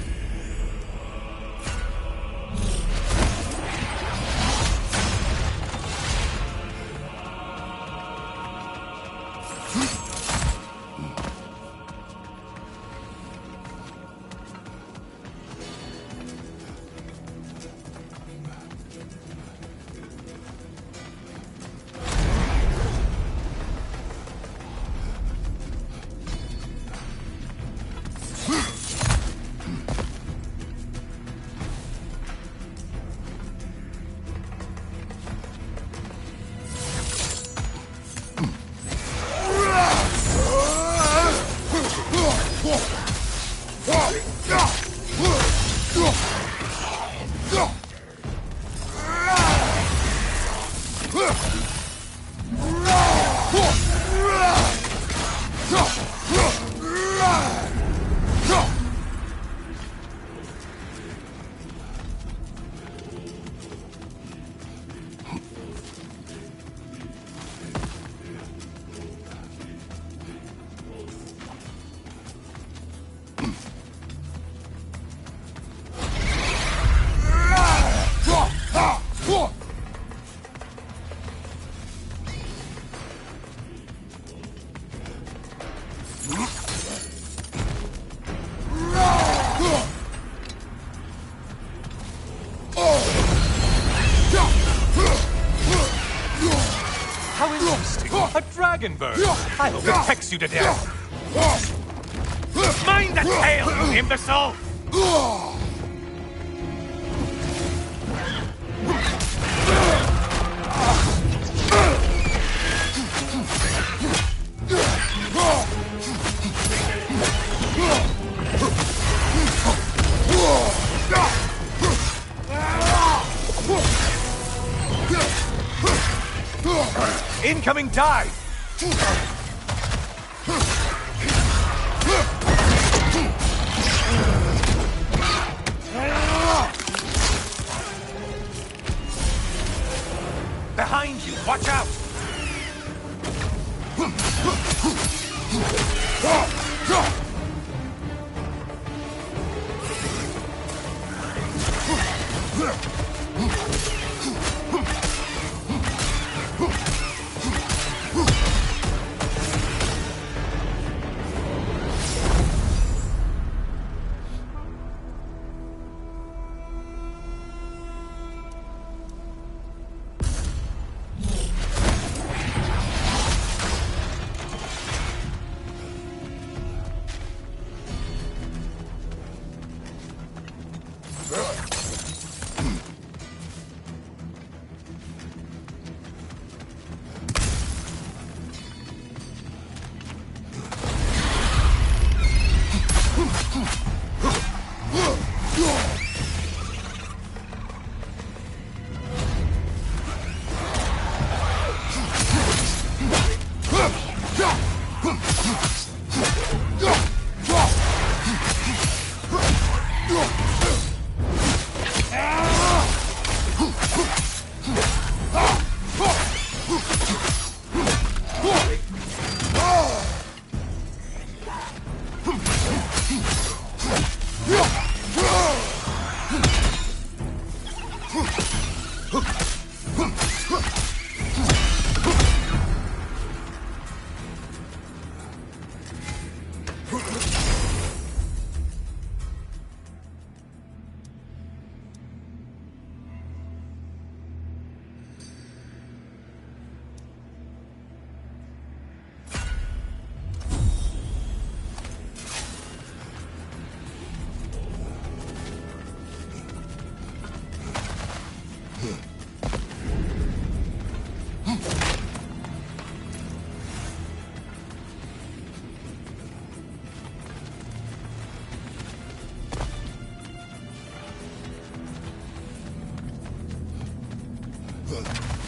How interesting. A dragon bird. I hope it pecks you to death. Mind that tail, you imbecile! Incoming dive! Behind you, watch out!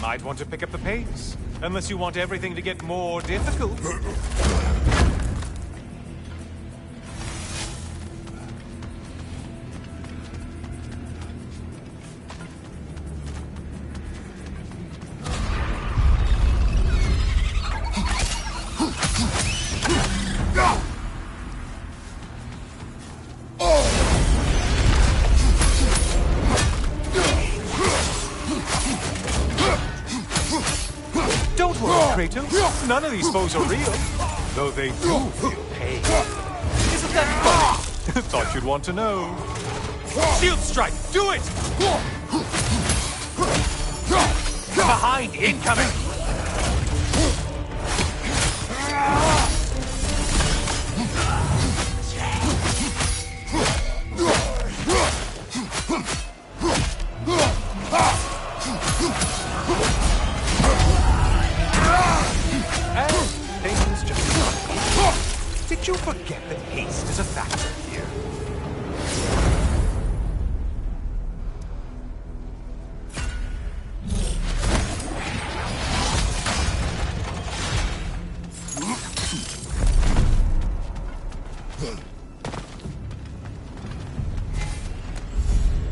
Might want to pick up the pace. Unless you want everything to get more difficult. Don't worry, Kratos. None of these foes are real. Though they do feel pain. Isn't that funny? Thought you'd want to know. Shield strike! Do it! From behind! Incoming! Did you forget that haste is a factor here?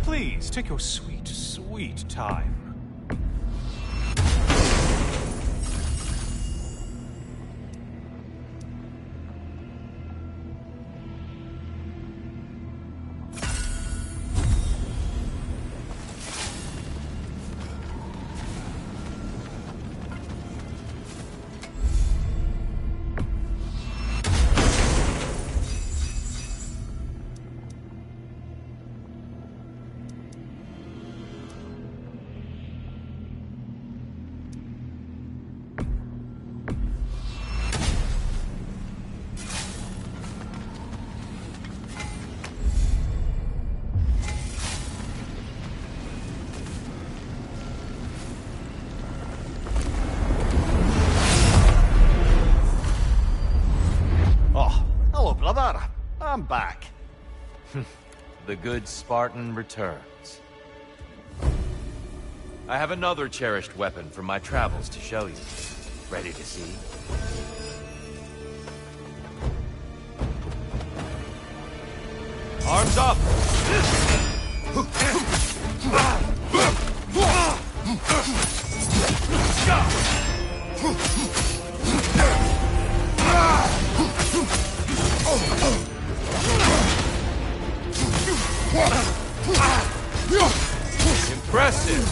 Please, take your sweet, sweet time. Brother, I'm back. The good Spartan returns. I have another cherished weapon from my travels to show you. Ready to see? Arms up! Impressive!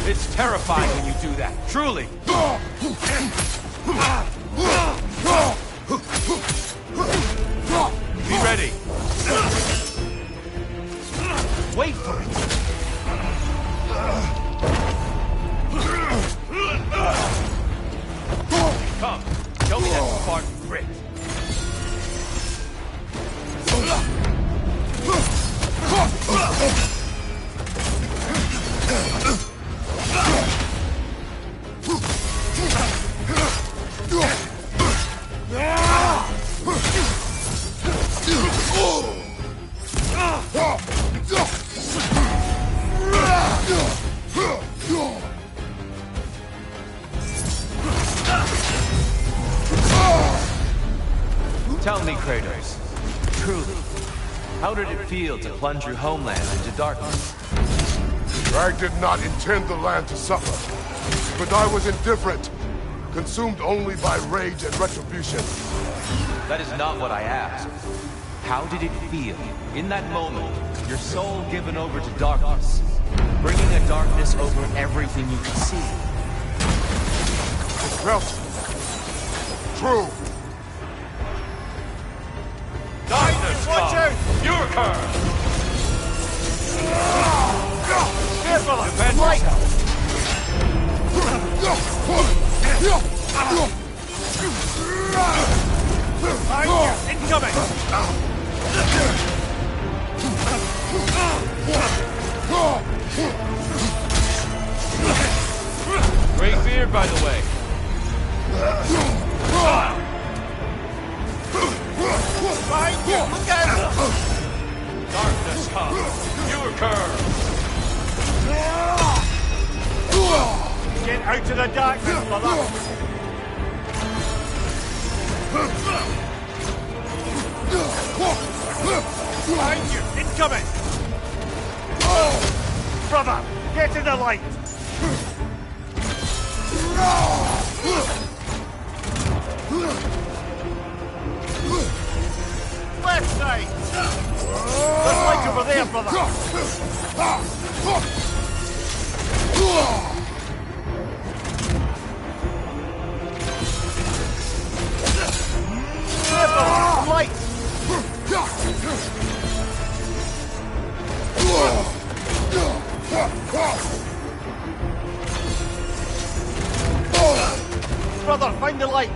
It's terrifying when you do that, truly! Be ready! Wait for it! Come, show me that Spartan grit! Tell me, Kratos, truly, how did it feel to plunge your homeland into darkness? I did not intend the land to suffer, but I was indifferent, consumed only by rage and retribution. That is not what I asked. How did it feel, in that moment, your soul given over to darkness, bringing a darkness over everything you could see? It felt true. Watch out! Your turn! Careful! Defend yourself! Incoming! into the darkness, brother! Behind you! Incoming! Brother, get in the light! Left side! There's light over there, brother! There, brother! Light! Brother, find the light!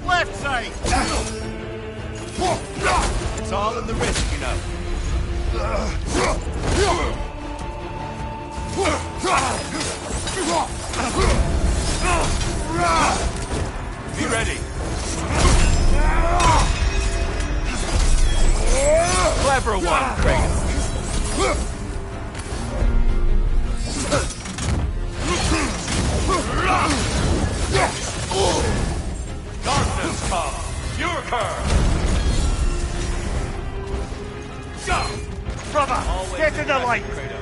Left side! It's all in the risk, you know. Be ready. Clever one, Kratos. Darkness come. Pure curve. Brother, Always get in the light! Kratos.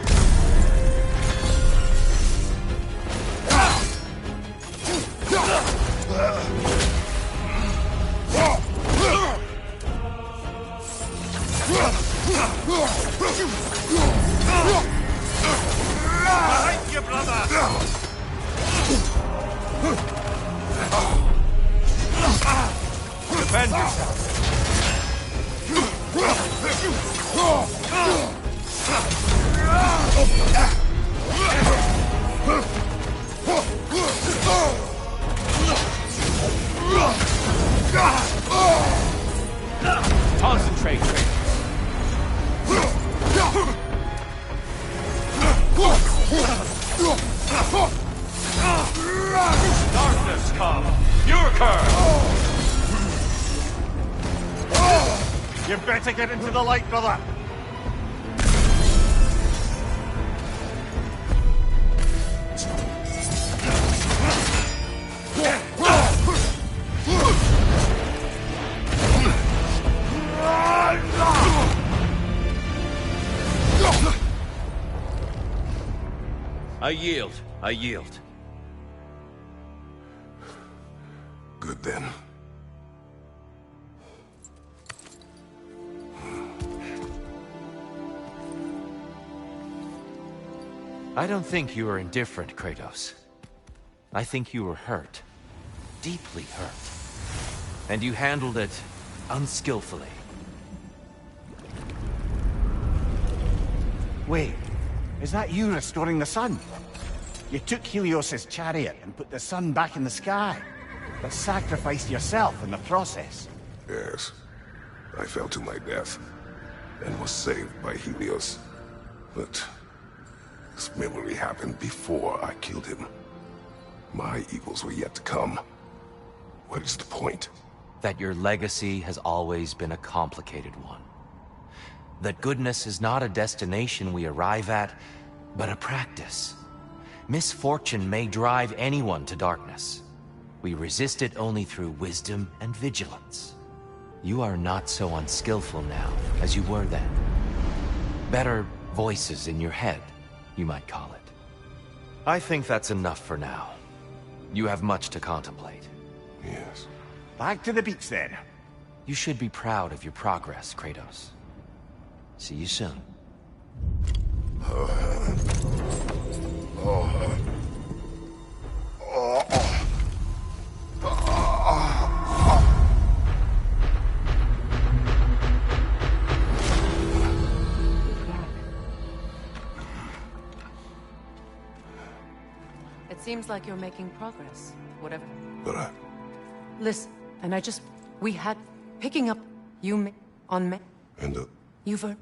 Behind you, brother! Defend yourself. Concentrate, Kratos. Darkness come. Pure curve. You better get into the light, brother! I yield. I yield. Good then. I don't think you were indifferent, Kratos. I think you were hurt. Deeply hurt. And you handled it unskillfully. Wait, is that you restoring the sun? You took Helios's chariot and put the sun back in the sky, but sacrificed yourself in the process. Yes. I fell to my death, and was saved by Helios. But this memory happened before I killed him. My evils were yet to come. What is the point? That your legacy has always been a complicated one. That goodness is not a destination we arrive at, but a practice. Misfortune may drive anyone to darkness. We resist it only through wisdom and vigilance. You are not so unskillful now as you were then. Better voices in your head, you might call it. I think that's enough for now. You have much to contemplate. Yes. Back to the beach then. You should be proud of your progress, Kratos. See you soon. It seems like you're making progress. Whatever. But Listen, and we had picking up you on me. and You've